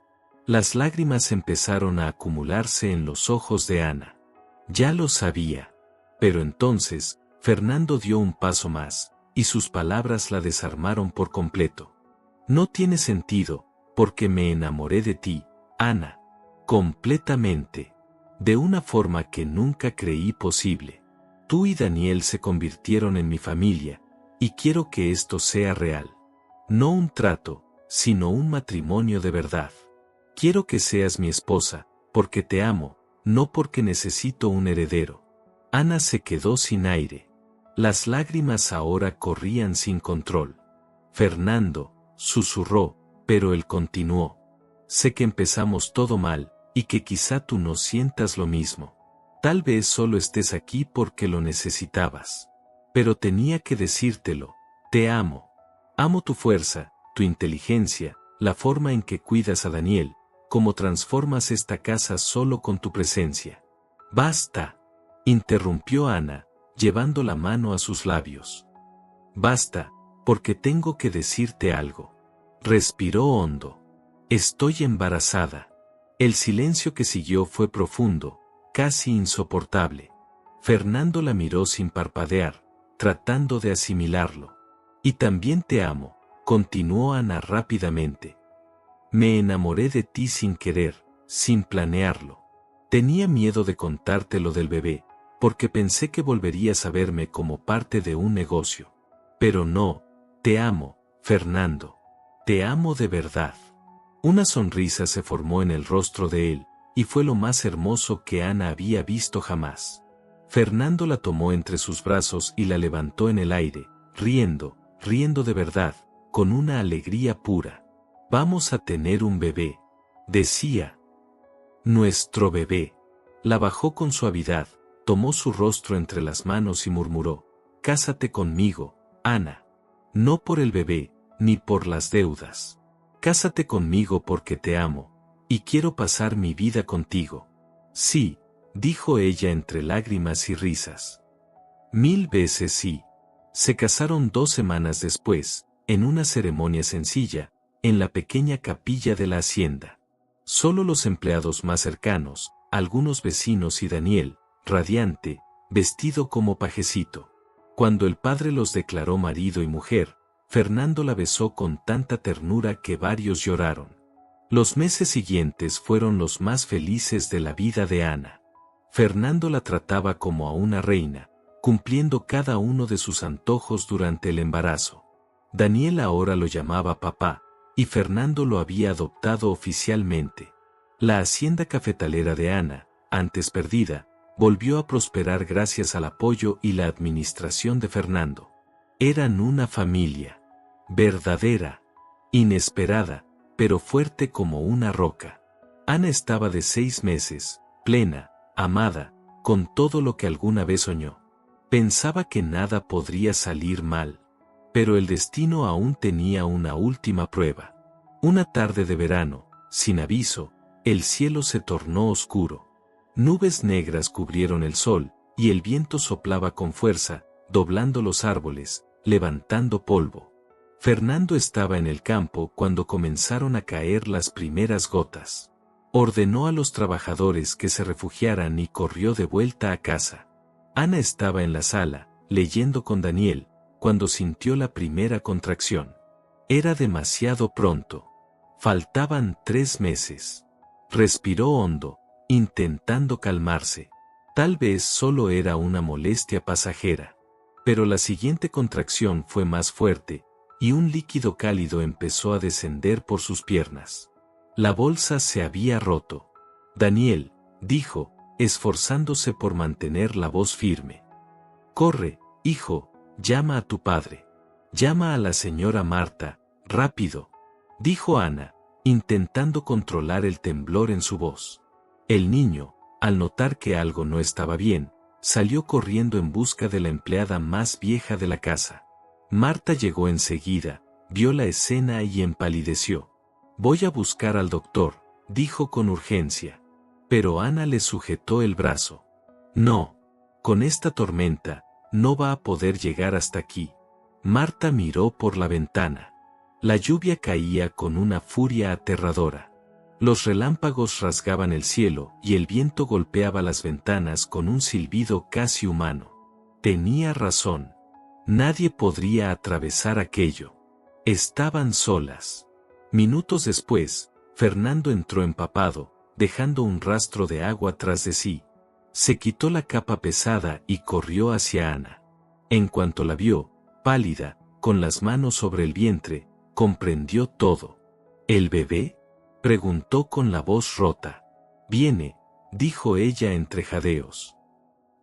Las lágrimas empezaron a acumularse en los ojos de Ana. Ya lo sabía. Pero entonces, Fernando dio un paso más, y sus palabras la desarmaron por completo. «No tiene sentido, porque me enamoré de ti, Ana. Completamente. De una forma que nunca creí posible. Tú y Daniel se convirtieron en mi familia, y quiero que esto sea real. No un trato, sino un matrimonio de verdad. Quiero que seas mi esposa, porque te amo, no porque necesito un heredero». Ana se quedó sin aire. Las lágrimas ahora corrían sin control. «Fernando», susurró, pero él continuó. «Sé que empezamos todo mal, y que quizá tú no sientas lo mismo. Tal vez solo estés aquí porque lo necesitabas. Pero tenía que decírtelo, te amo. Amo tu fuerza, tu inteligencia, la forma en que cuidas a Daniel, cómo transformas esta casa solo con tu presencia». «Basta», interrumpió Ana, llevando la mano a sus labios. «Basta, porque tengo que decirte algo». Respiró hondo. «Estoy embarazada». El silencio que siguió fue profundo, casi insoportable. Fernando la miró sin parpadear, tratando de asimilarlo. Y también te amo, continuó Ana rápidamente. Me enamoré de ti sin querer, sin planearlo. Tenía miedo de contarte lo del bebé, porque pensé que volverías a verme como parte de un negocio. Pero no, te amo, Fernando. Te amo de verdad. Una sonrisa se formó en el rostro de él, y fue lo más hermoso que Ana había visto jamás. Fernando la tomó entre sus brazos y la levantó en el aire, riendo de verdad, con una alegría pura. Vamos a tener un bebé, decía. Nuestro bebé. La bajó con suavidad, tomó su rostro entre las manos y murmuró, cásate conmigo, Ana. No por el bebé, ni por las deudas. Cásate conmigo porque te amo, y quiero pasar mi vida contigo. Sí, dijo ella entre lágrimas y risas. 1000 veces sí. Se casaron 2 semanas después, en una ceremonia sencilla, en la pequeña capilla de la hacienda. Solo los empleados más cercanos, algunos vecinos y Daniel, radiante, vestido como pajecito. Cuando el padre los declaró marido y mujer, Fernando la besó con tanta ternura que varios lloraron. Los meses siguientes fueron los más felices de la vida de Ana. Fernando la trataba como a una reina, cumpliendo cada uno de sus antojos durante el embarazo. Daniel ahora lo llamaba papá, y Fernando lo había adoptado oficialmente. La hacienda cafetalera de Ana, antes perdida, volvió a prosperar gracias al apoyo y la administración de Fernando. Eran una familia. Verdadera. Inesperada, pero fuerte como una roca. Ana estaba de 6 meses, plena, amada, con todo lo que alguna vez soñó. Pensaba que nada podría salir mal. Pero el destino aún tenía una última prueba. Una tarde de verano, sin aviso, el cielo se tornó oscuro. Nubes negras cubrieron el sol, y el viento soplaba con fuerza, doblando los árboles, levantando polvo. Fernando estaba en el campo cuando comenzaron a caer las primeras gotas. Ordenó a los trabajadores que se refugiaran y corrió de vuelta a casa. Ana estaba en la sala, leyendo con Daniel, cuando sintió la primera contracción. Era demasiado pronto. Faltaban 3 meses. Respiró hondo, intentando calmarse. Tal vez solo era una molestia pasajera. Pero la siguiente contracción fue más fuerte, y un líquido cálido empezó a descender por sus piernas. La bolsa se había roto. Daniel, dijo, esforzándose por mantener la voz firme. Corre, hijo, llama a tu padre. Llama a la señora Marta, rápido, dijo Ana, intentando controlar el temblor en su voz. El niño, al notar que algo no estaba bien, salió corriendo en busca de la empleada más vieja de la casa. Marta llegó enseguida, vio la escena y empalideció. Voy a buscar al doctor, dijo con urgencia. Pero Ana le sujetó el brazo. No, con esta tormenta, no va a poder llegar hasta aquí. Marta miró por la ventana. La lluvia caía con una furia aterradora. Los relámpagos rasgaban el cielo y el viento golpeaba las ventanas con un silbido casi humano. Tenía razón. Nadie podría atravesar aquello. Estaban solas. Minutos después, Fernando entró empapado, dejando un rastro de agua tras de sí. Se quitó la capa pesada y corrió hacia Ana. En cuanto la vio, pálida, con las manos sobre el vientre, comprendió todo. ¿El bebé?, preguntó con la voz rota. Viene, dijo ella entre jadeos.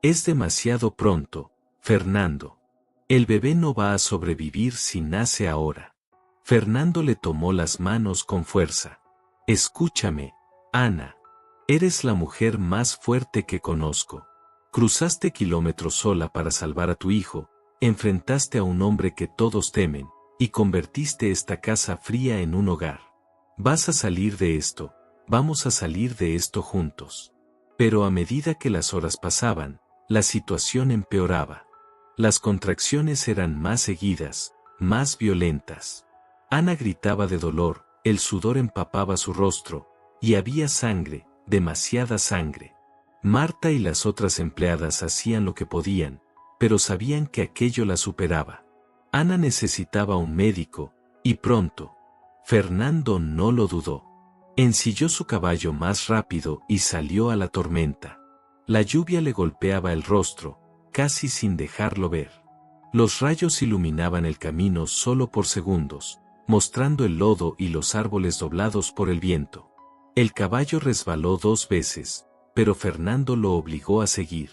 Es demasiado pronto, Fernando. El bebé no va a sobrevivir si nace ahora. Fernando le tomó las manos con fuerza. Escúchame, Ana. Eres la mujer más fuerte que conozco. Cruzaste kilómetros sola para salvar a tu hijo, enfrentaste a un hombre que todos temen, y convertiste esta casa fría en un hogar. Vas a salir de esto, vamos a salir de esto juntos. Pero a medida que las horas pasaban, la situación empeoraba. Las contracciones eran más seguidas, más violentas. Ana gritaba de dolor, el sudor empapaba su rostro, y había sangre, demasiada sangre. Marta y las otras empleadas hacían lo que podían, pero sabían que aquello la superaba. Ana necesitaba un médico, y pronto. Fernando no lo dudó. Ensilló su caballo más rápido y salió a la tormenta. La lluvia le golpeaba el rostro, casi sin dejarlo ver. Los rayos iluminaban el camino solo por segundos, mostrando el lodo y los árboles doblados por el viento. El caballo resbaló 2 veces, pero Fernando lo obligó a seguir.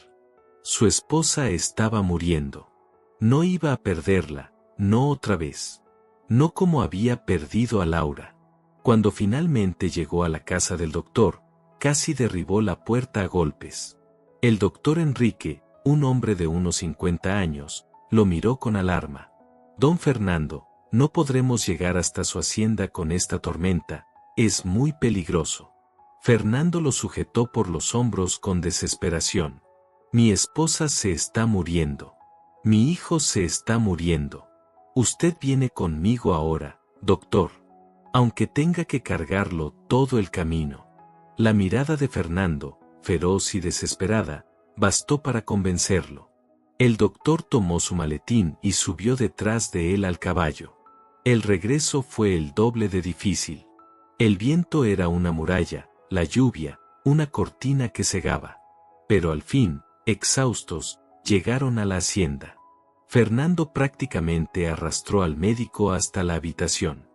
Su esposa estaba muriendo. No iba a perderla, no otra vez. No como había perdido a Laura. Cuando finalmente llegó a la casa del doctor, casi derribó la puerta a golpes. El doctor Enrique, un hombre de unos 50 años, lo miró con alarma. Don Fernando, no podremos llegar hasta su hacienda con esta tormenta, es muy peligroso. Fernando lo sujetó por los hombros con desesperación. Mi esposa se está muriendo. Mi hijo se está muriendo. Usted viene conmigo ahora, doctor. Aunque tenga que cargarlo todo el camino. La mirada de Fernando, feroz y desesperada, bastó para convencerlo. El doctor tomó su maletín y subió detrás de él al caballo. El regreso fue el doble de difícil. El viento era una muralla, la lluvia, una cortina que cegaba. Pero al fin, exhaustos, llegaron a la hacienda. Fernando prácticamente arrastró al médico hasta la habitación.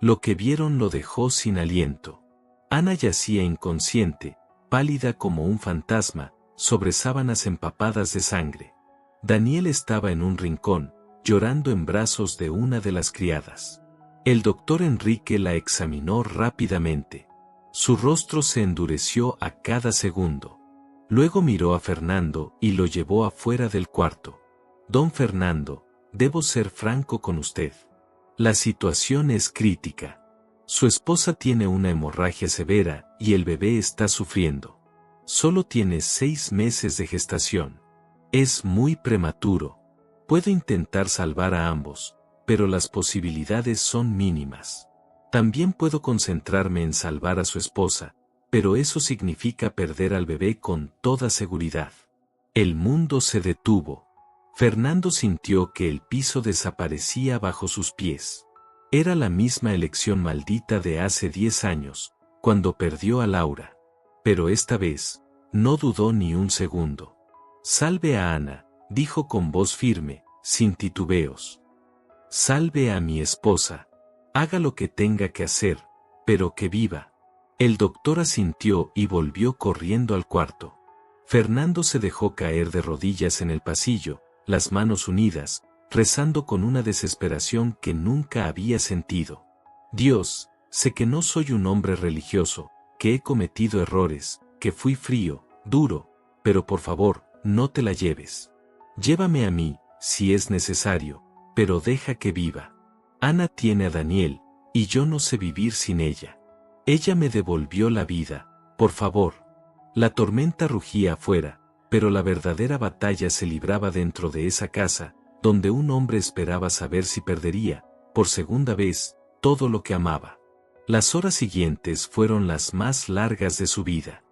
Lo que vieron lo dejó sin aliento. Ana yacía inconsciente, pálida como un fantasma, sobre sábanas empapadas de sangre. Daniel estaba en un rincón, llorando en brazos de una de las criadas. El doctor Enrique la examinó rápidamente. Su rostro se endureció a cada segundo. Luego miró a Fernando y lo llevó afuera del cuarto. Don Fernando, debo ser franco con usted. La situación es crítica. Su esposa tiene una hemorragia severa y el bebé está sufriendo. Solo tiene 6 meses de gestación. Es muy prematuro. Puedo intentar salvar a ambos, pero las posibilidades son mínimas. También puedo concentrarme en salvar a su esposa, pero eso significa perder al bebé con toda seguridad. El mundo se detuvo. Fernando sintió que el piso desaparecía bajo sus pies. Era la misma elección maldita de hace 10 años, cuando perdió a Laura. Pero esta vez, no dudó ni un segundo. Salve a Ana, dijo con voz firme, sin titubeos. Salve a mi esposa. Haga lo que tenga que hacer, pero que viva. El doctor asintió y volvió corriendo al cuarto. Fernando se dejó caer de rodillas en el pasillo, las manos unidas, rezando con una desesperación que nunca había sentido. Dios, sé que no soy un hombre religioso, que he cometido errores, que fui frío, duro, pero por favor, no te la lleves. Llévame a mí, si es necesario, pero deja que viva. Ana tiene a Daniel, y yo no sé vivir sin ella. Ella me devolvió la vida, por favor. La tormenta rugía afuera, pero la verdadera batalla se libraba dentro de esa casa, donde un hombre esperaba saber si perdería, por segunda vez, todo lo que amaba. Las horas siguientes fueron las más largas de su vida.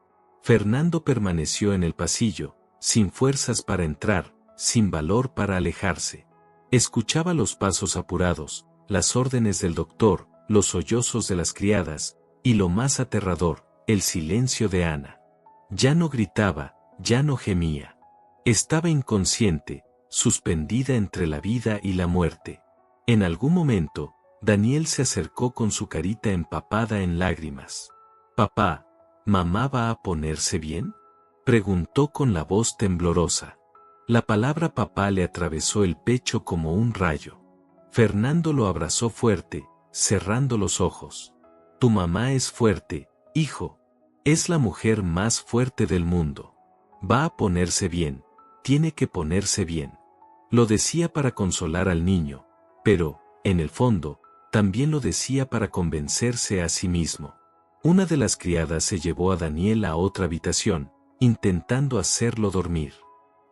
Fernando permaneció en el pasillo, sin fuerzas para entrar, sin valor para alejarse. Escuchaba los pasos apurados, las órdenes del doctor, los sollozos de las criadas, y lo más aterrador, el silencio de Ana. Ya no gritaba, ya no gemía. Estaba inconsciente, suspendida entre la vida y la muerte. En algún momento, Daniel se acercó con su carita empapada en lágrimas. «Papá, ¿mamá va a ponerse bien?», preguntó con la voz temblorosa. La palabra papá le atravesó el pecho como un rayo. Fernando lo abrazó fuerte, cerrando los ojos. «Tu mamá es fuerte, hijo. Es la mujer más fuerte del mundo. Va a ponerse bien, tiene que ponerse bien». Lo decía para consolar al niño, pero, en el fondo, también lo decía para convencerse a sí mismo. Una de las criadas se llevó a Daniel a otra habitación, intentando hacerlo dormir.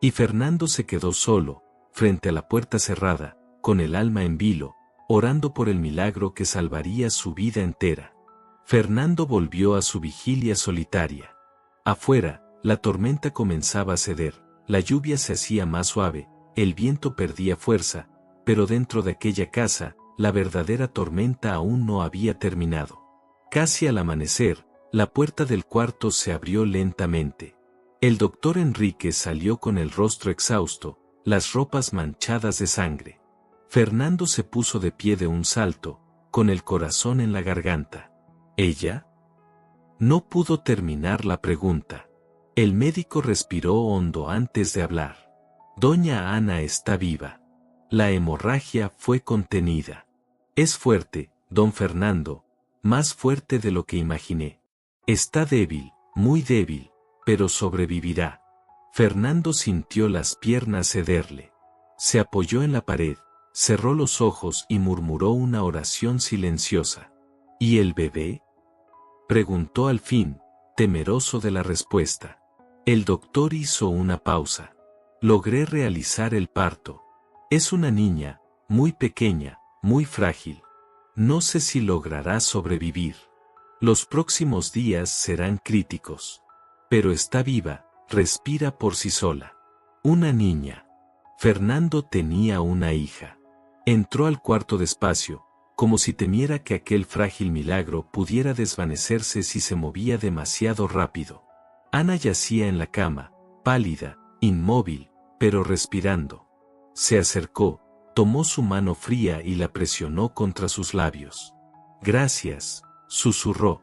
Y Fernando se quedó solo, frente a la puerta cerrada, con el alma en vilo, orando por el milagro que salvaría su vida entera. Fernando volvió a su vigilia solitaria. Afuera, la tormenta comenzaba a ceder, la lluvia se hacía más suave, el viento perdía fuerza, pero dentro de aquella casa, la verdadera tormenta aún no había terminado. Casi al amanecer, la puerta del cuarto se abrió lentamente. El doctor Enrique salió con el rostro exhausto, las ropas manchadas de sangre. Fernando se puso de pie de un salto, con el corazón en la garganta. ¿Ella? No pudo terminar la pregunta. El médico respiró hondo antes de hablar. Doña Ana está viva. La hemorragia fue contenida. Es fuerte, don Fernando, más fuerte de lo que imaginé. Está débil, muy débil, pero sobrevivirá. Fernando sintió las piernas cederle. Se apoyó en la pared, cerró los ojos y murmuró una oración silenciosa. ¿Y el bebé?, preguntó al fin, temeroso de la respuesta. El doctor hizo una pausa. Logré realizar el parto. Es una niña, muy pequeña, muy frágil. No sé si logrará sobrevivir. Los próximos días serán críticos. Pero está viva, respira por sí sola. Una niña. Fernando tenía una hija. Entró al cuarto despacio, como si temiera que aquel frágil milagro pudiera desvanecerse si se movía demasiado rápido. Ana yacía en la cama, pálida, inmóvil, pero respirando. Se acercó, tomó su mano fría y la presionó contra sus labios. «Gracias», susurró.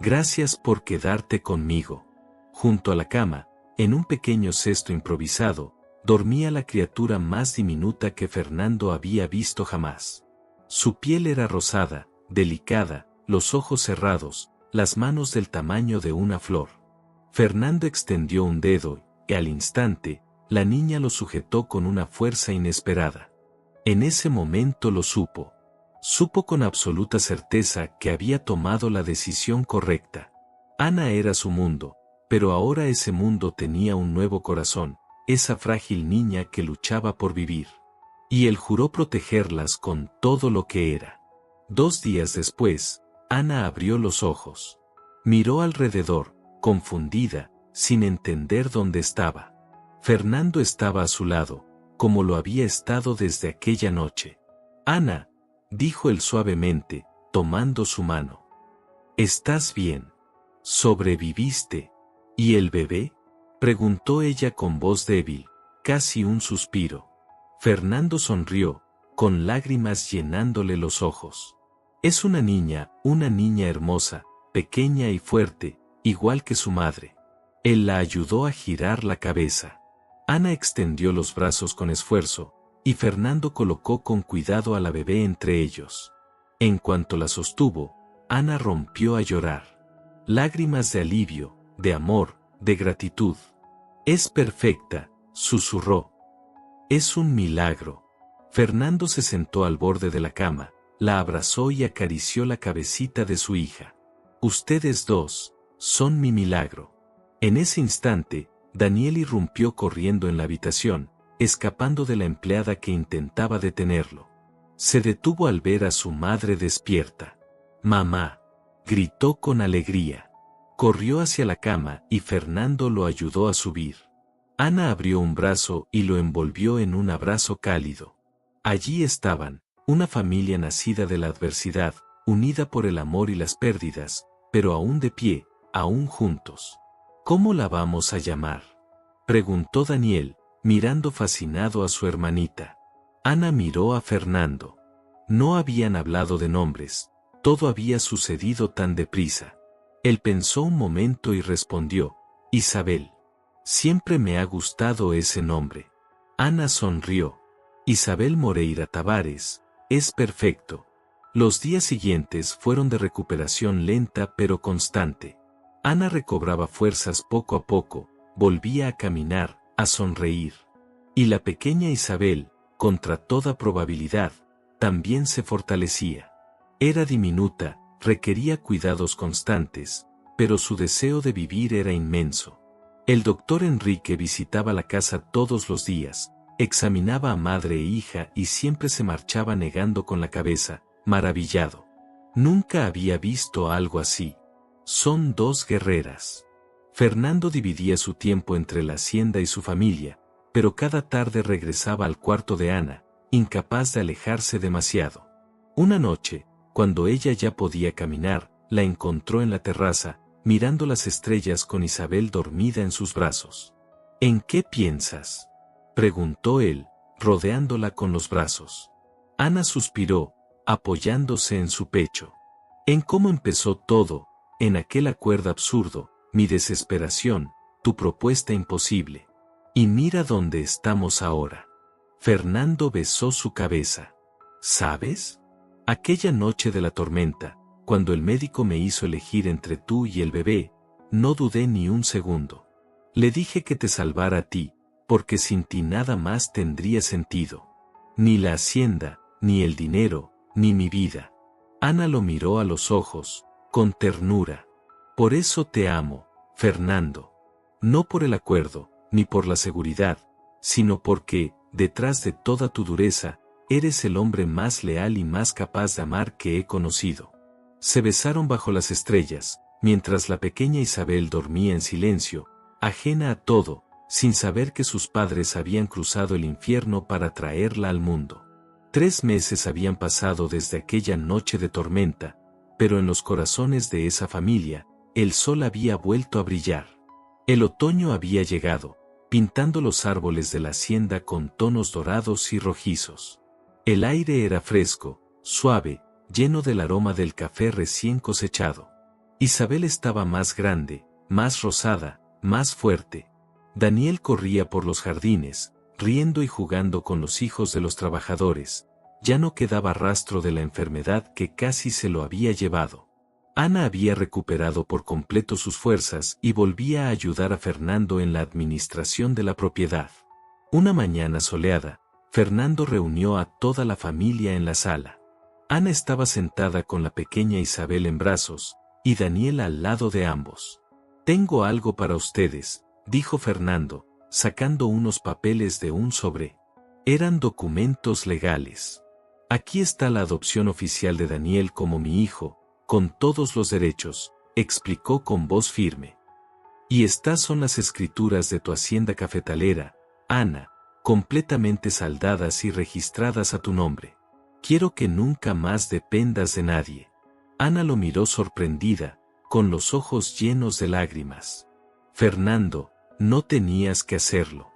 «Gracias por quedarte conmigo». Junto a la cama, en un pequeño cesto improvisado, dormía la criatura más diminuta que Fernando había visto jamás. Su piel era rosada, delicada, los ojos cerrados, las manos del tamaño de una flor. Fernando extendió un dedo, y al instante, la niña lo sujetó con una fuerza inesperada. En ese momento lo supo. Supo con absoluta certeza que había tomado la decisión correcta. Ana era su mundo, pero ahora ese mundo tenía un nuevo corazón, esa frágil niña que luchaba por vivir. Y él juró protegerlas con todo lo que era. 2 días después, Ana abrió los ojos. Miró alrededor, confundida, sin entender dónde estaba. Fernando estaba a su lado, como lo había estado desde aquella noche. «Ana», dijo él suavemente, tomando su mano. «¿Estás bien? ¿Sobreviviste? ¿Y el bebé?», preguntó ella con voz débil, casi un suspiro. Fernando sonrió, con lágrimas llenándole los ojos. «Es una niña hermosa, pequeña y fuerte, igual que su madre». Él la ayudó a girar la cabeza. Ana extendió los brazos con esfuerzo, y Fernando colocó con cuidado a la bebé entre ellos. En cuanto la sostuvo, Ana rompió a llorar. Lágrimas de alivio, de amor, de gratitud. «Es perfecta», susurró. «Es un milagro». Fernando se sentó al borde de la cama, la abrazó y acarició la cabecita de su hija. «Ustedes dos son mi milagro». En ese instante, Daniel irrumpió corriendo en la habitación, escapando de la empleada que intentaba detenerlo. Se detuvo al ver a su madre despierta. «Mamá», gritó con alegría. Corrió hacia la cama y Fernando lo ayudó a subir. Ana abrió un brazo y lo envolvió en un abrazo cálido. Allí estaban, una familia nacida de la adversidad, unida por el amor y las pérdidas, pero aún de pie, aún juntos. «¿Cómo la vamos a llamar?», preguntó Daniel, mirando fascinado a su hermanita. Ana miró a Fernando. No habían hablado de nombres, todo había sucedido tan deprisa. Él pensó un momento y respondió: «Isabel. Siempre me ha gustado ese nombre». Ana sonrió. «Isabel Moreira Tavares, es perfecto». Los días siguientes fueron de recuperación lenta pero constante. Ana recobraba fuerzas poco a poco, volvía a caminar, a sonreír. Y la pequeña Isabel, contra toda probabilidad, también se fortalecía. Era diminuta, requería cuidados constantes, pero su deseo de vivir era inmenso. El doctor Enrique visitaba la casa todos los días, examinaba a madre e hija y siempre se marchaba negando con la cabeza, maravillado. Nunca había visto algo así. Son dos guerreras. Fernando dividía su tiempo entre la hacienda y su familia, pero cada tarde regresaba al cuarto de Ana, incapaz de alejarse demasiado. Una noche, cuando ella ya podía caminar, la encontró en la terraza, mirando las estrellas con Isabel dormida en sus brazos. ¿En qué piensas?, preguntó él, rodeándola con los brazos. Ana suspiró, apoyándose en su pecho. En cómo empezó todo, en aquel acuerdo absurdo, mi desesperación, tu propuesta imposible. Y mira dónde estamos ahora. Fernando besó su cabeza. ¿Sabes? Aquella noche de la tormenta, cuando el médico me hizo elegir entre tú y el bebé, no dudé ni un segundo. Le dije que te salvara a ti, porque sin ti nada más tendría sentido. Ni la hacienda, ni el dinero, ni mi vida. Ana lo miró a los ojos, con ternura. Por eso te amo, Fernando. No por el acuerdo, ni por la seguridad, sino porque, detrás de toda tu dureza, eres el hombre más leal y más capaz de amar que he conocido. Se besaron bajo las estrellas, mientras la pequeña Isabel dormía en silencio, ajena a todo, sin saber que sus padres habían cruzado el infierno para traerla al mundo. 3 meses habían pasado desde aquella noche de tormenta, pero en los corazones de esa familia, el sol había vuelto a brillar. El otoño había llegado, pintando los árboles de la hacienda con tonos dorados y rojizos. El aire era fresco, suave, lleno del aroma del café recién cosechado. Isabel estaba más grande, más rosada, más fuerte. Daniel corría por los jardines, riendo y jugando con los hijos de los trabajadores. Ya no quedaba rastro de la enfermedad que casi se lo había llevado. Ana había recuperado por completo sus fuerzas y volvía a ayudar a Fernando en la administración de la propiedad. Una mañana soleada, Fernando reunió a toda la familia en la sala. Ana estaba sentada con la pequeña Isabel en brazos, y Daniel al lado de ambos. «Tengo algo para ustedes», dijo Fernando, sacando unos papeles de un sobre. Eran documentos legales. «Aquí está la adopción oficial de Daniel como mi hijo, con todos los derechos», explicó con voz firme. «Y estas son las escrituras de tu hacienda cafetalera, Ana, completamente saldadas y registradas a tu nombre. Quiero que nunca más dependas de nadie». Ana lo miró sorprendida, con los ojos llenos de lágrimas. «Fernando, no tenías que hacerlo».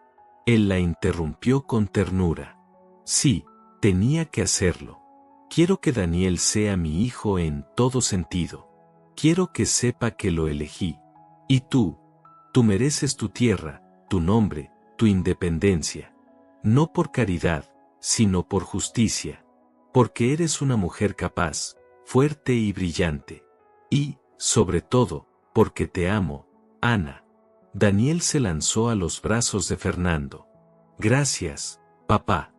Él la interrumpió con ternura. «Sí, tenía que hacerlo. Quiero que Daniel sea mi hijo en todo sentido. Quiero que sepa que lo elegí. Y tú mereces tu tierra, tu nombre, tu independencia. No por caridad, sino por justicia. Porque eres una mujer capaz, fuerte y brillante. Y, sobre todo, porque te amo, Ana». Daniel se lanzó a los brazos de Fernando. «Gracias, papá».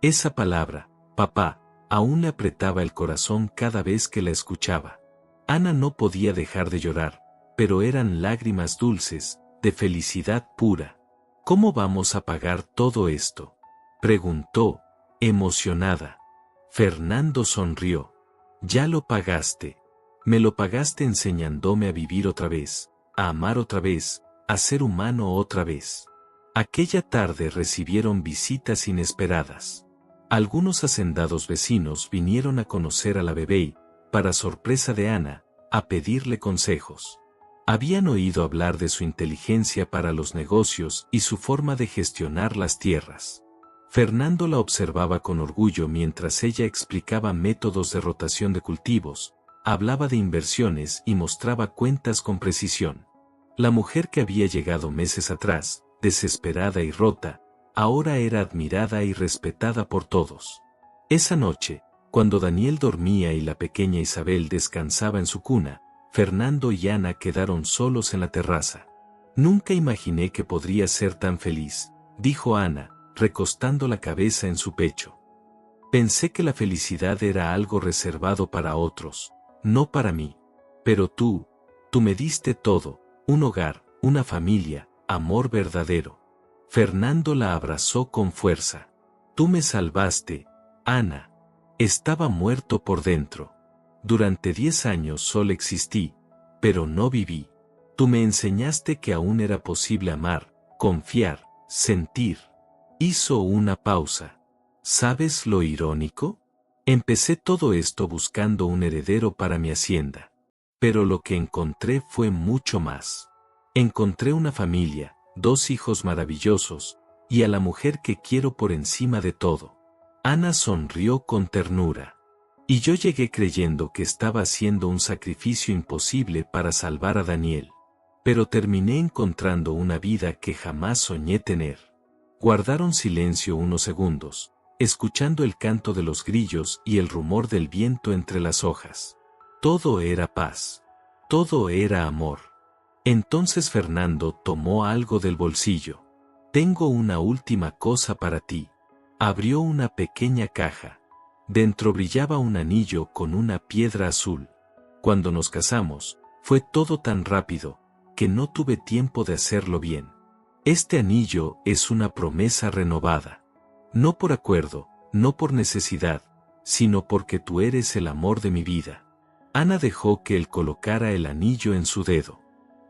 Esa palabra, papá, aún le apretaba el corazón cada vez que la escuchaba. Ana no podía dejar de llorar, pero eran lágrimas dulces, de felicidad pura. «¿Cómo vamos a pagar todo esto?», preguntó, emocionada. Fernando sonrió. «Ya lo pagaste. Me lo pagaste enseñándome a vivir otra vez, a amar otra vez, a ser humano otra vez». Aquella tarde recibieron visitas inesperadas. Algunos hacendados vecinos vinieron a conocer a la bebé, para sorpresa de Ana, a pedirle consejos. Habían oído hablar de su inteligencia para los negocios y su forma de gestionar las tierras. Fernando la observaba con orgullo mientras ella explicaba métodos de rotación de cultivos, hablaba de inversiones y mostraba cuentas con precisión. La mujer que había llegado meses atrás, desesperada y rota, ahora era admirada y respetada por todos. Esa noche, cuando Daniel dormía y la pequeña Isabel descansaba en su cuna, Fernando y Ana quedaron solos en la terraza. «Nunca imaginé que podría ser tan feliz», dijo Ana, recostando la cabeza en su pecho. «Pensé que la felicidad era algo reservado para otros, no para mí. Pero tú me diste todo, un hogar, una familia, amor verdadero». Fernando la abrazó con fuerza. «Tú me salvaste, Ana». Estaba muerto por dentro. Durante 10 años solo existí, pero no viví. Tú me enseñaste que aún era posible amar, confiar, sentir. Hizo una pausa. ¿Sabes lo irónico? Empecé todo esto buscando un heredero para mi hacienda. Pero lo que encontré fue mucho más. Encontré una familia, 2 hijos maravillosos, y a la mujer que quiero por encima de todo. Ana sonrió con ternura. Y yo llegué creyendo que estaba haciendo un sacrificio imposible para salvar a Daniel. Pero terminé encontrando una vida que jamás soñé tener. Guardaron silencio unos segundos, escuchando el canto de los grillos y el rumor del viento entre las hojas. Todo era paz. Todo era amor. Entonces Fernando tomó algo del bolsillo. Tengo una última cosa para ti. Abrió una pequeña caja. Dentro brillaba un anillo con una piedra azul. Cuando nos casamos, fue todo tan rápido, que no tuve tiempo de hacerlo bien. Este anillo es una promesa renovada. No por acuerdo, no por necesidad, sino porque tú eres el amor de mi vida. Ana dejó que él colocara el anillo en su dedo.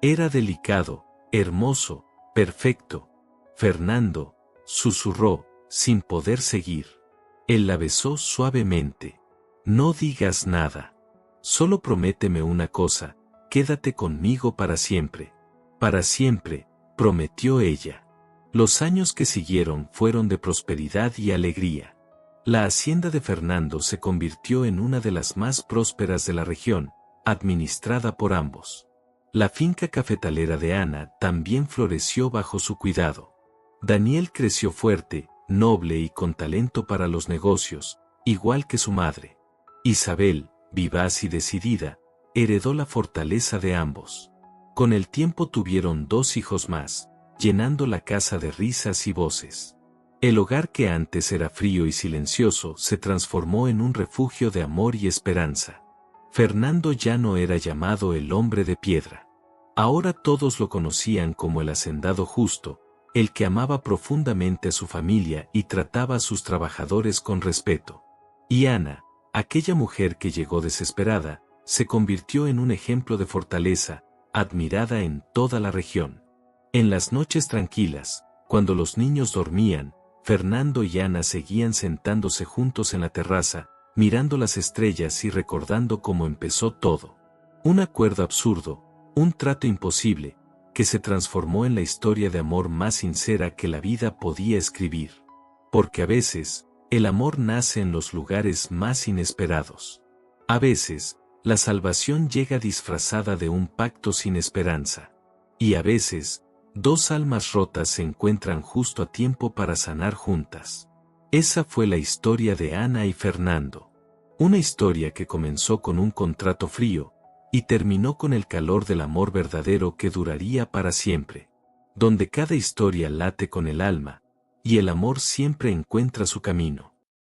Era delicado, hermoso, perfecto. Fernando, susurró, sin poder seguir. Él la besó suavemente. No digas nada. Solo prométeme una cosa, quédate conmigo para siempre. Para siempre, prometió ella. Los años que siguieron fueron de prosperidad y alegría. La hacienda de Fernando se convirtió en una de las más prósperas de la región, administrada por ambos. La finca cafetalera de Ana también floreció bajo su cuidado. Daniel creció fuerte, noble y con talento para los negocios, igual que su madre. Isabel, vivaz y decidida, heredó la fortaleza de ambos. Con el tiempo tuvieron 2 hijos más, llenando la casa de risas y voces. El hogar que antes era frío y silencioso se transformó en un refugio de amor y esperanza. Fernando ya no era llamado el hombre de piedra. Ahora todos lo conocían como el hacendado justo, el que amaba profundamente a su familia y trataba a sus trabajadores con respeto. Y Ana, aquella mujer que llegó desesperada, se convirtió en un ejemplo de fortaleza, admirada en toda la región. En las noches tranquilas, cuando los niños dormían, Fernando y Ana seguían sentándose juntos en la terraza, mirando las estrellas y recordando cómo empezó todo. Un acuerdo absurdo, un trato imposible, que se transformó en la historia de amor más sincera que la vida podía escribir. Porque a veces, el amor nace en los lugares más inesperados. A veces, la salvación llega disfrazada de un pacto sin esperanza. Y a veces, 2 almas rotas se encuentran justo a tiempo para sanar juntas. Esa fue la historia de Ana y Fernando. Una historia que comenzó con un contrato frío, y terminó con el calor del amor verdadero que duraría para siempre. Donde cada historia late con el alma, y el amor siempre encuentra su camino.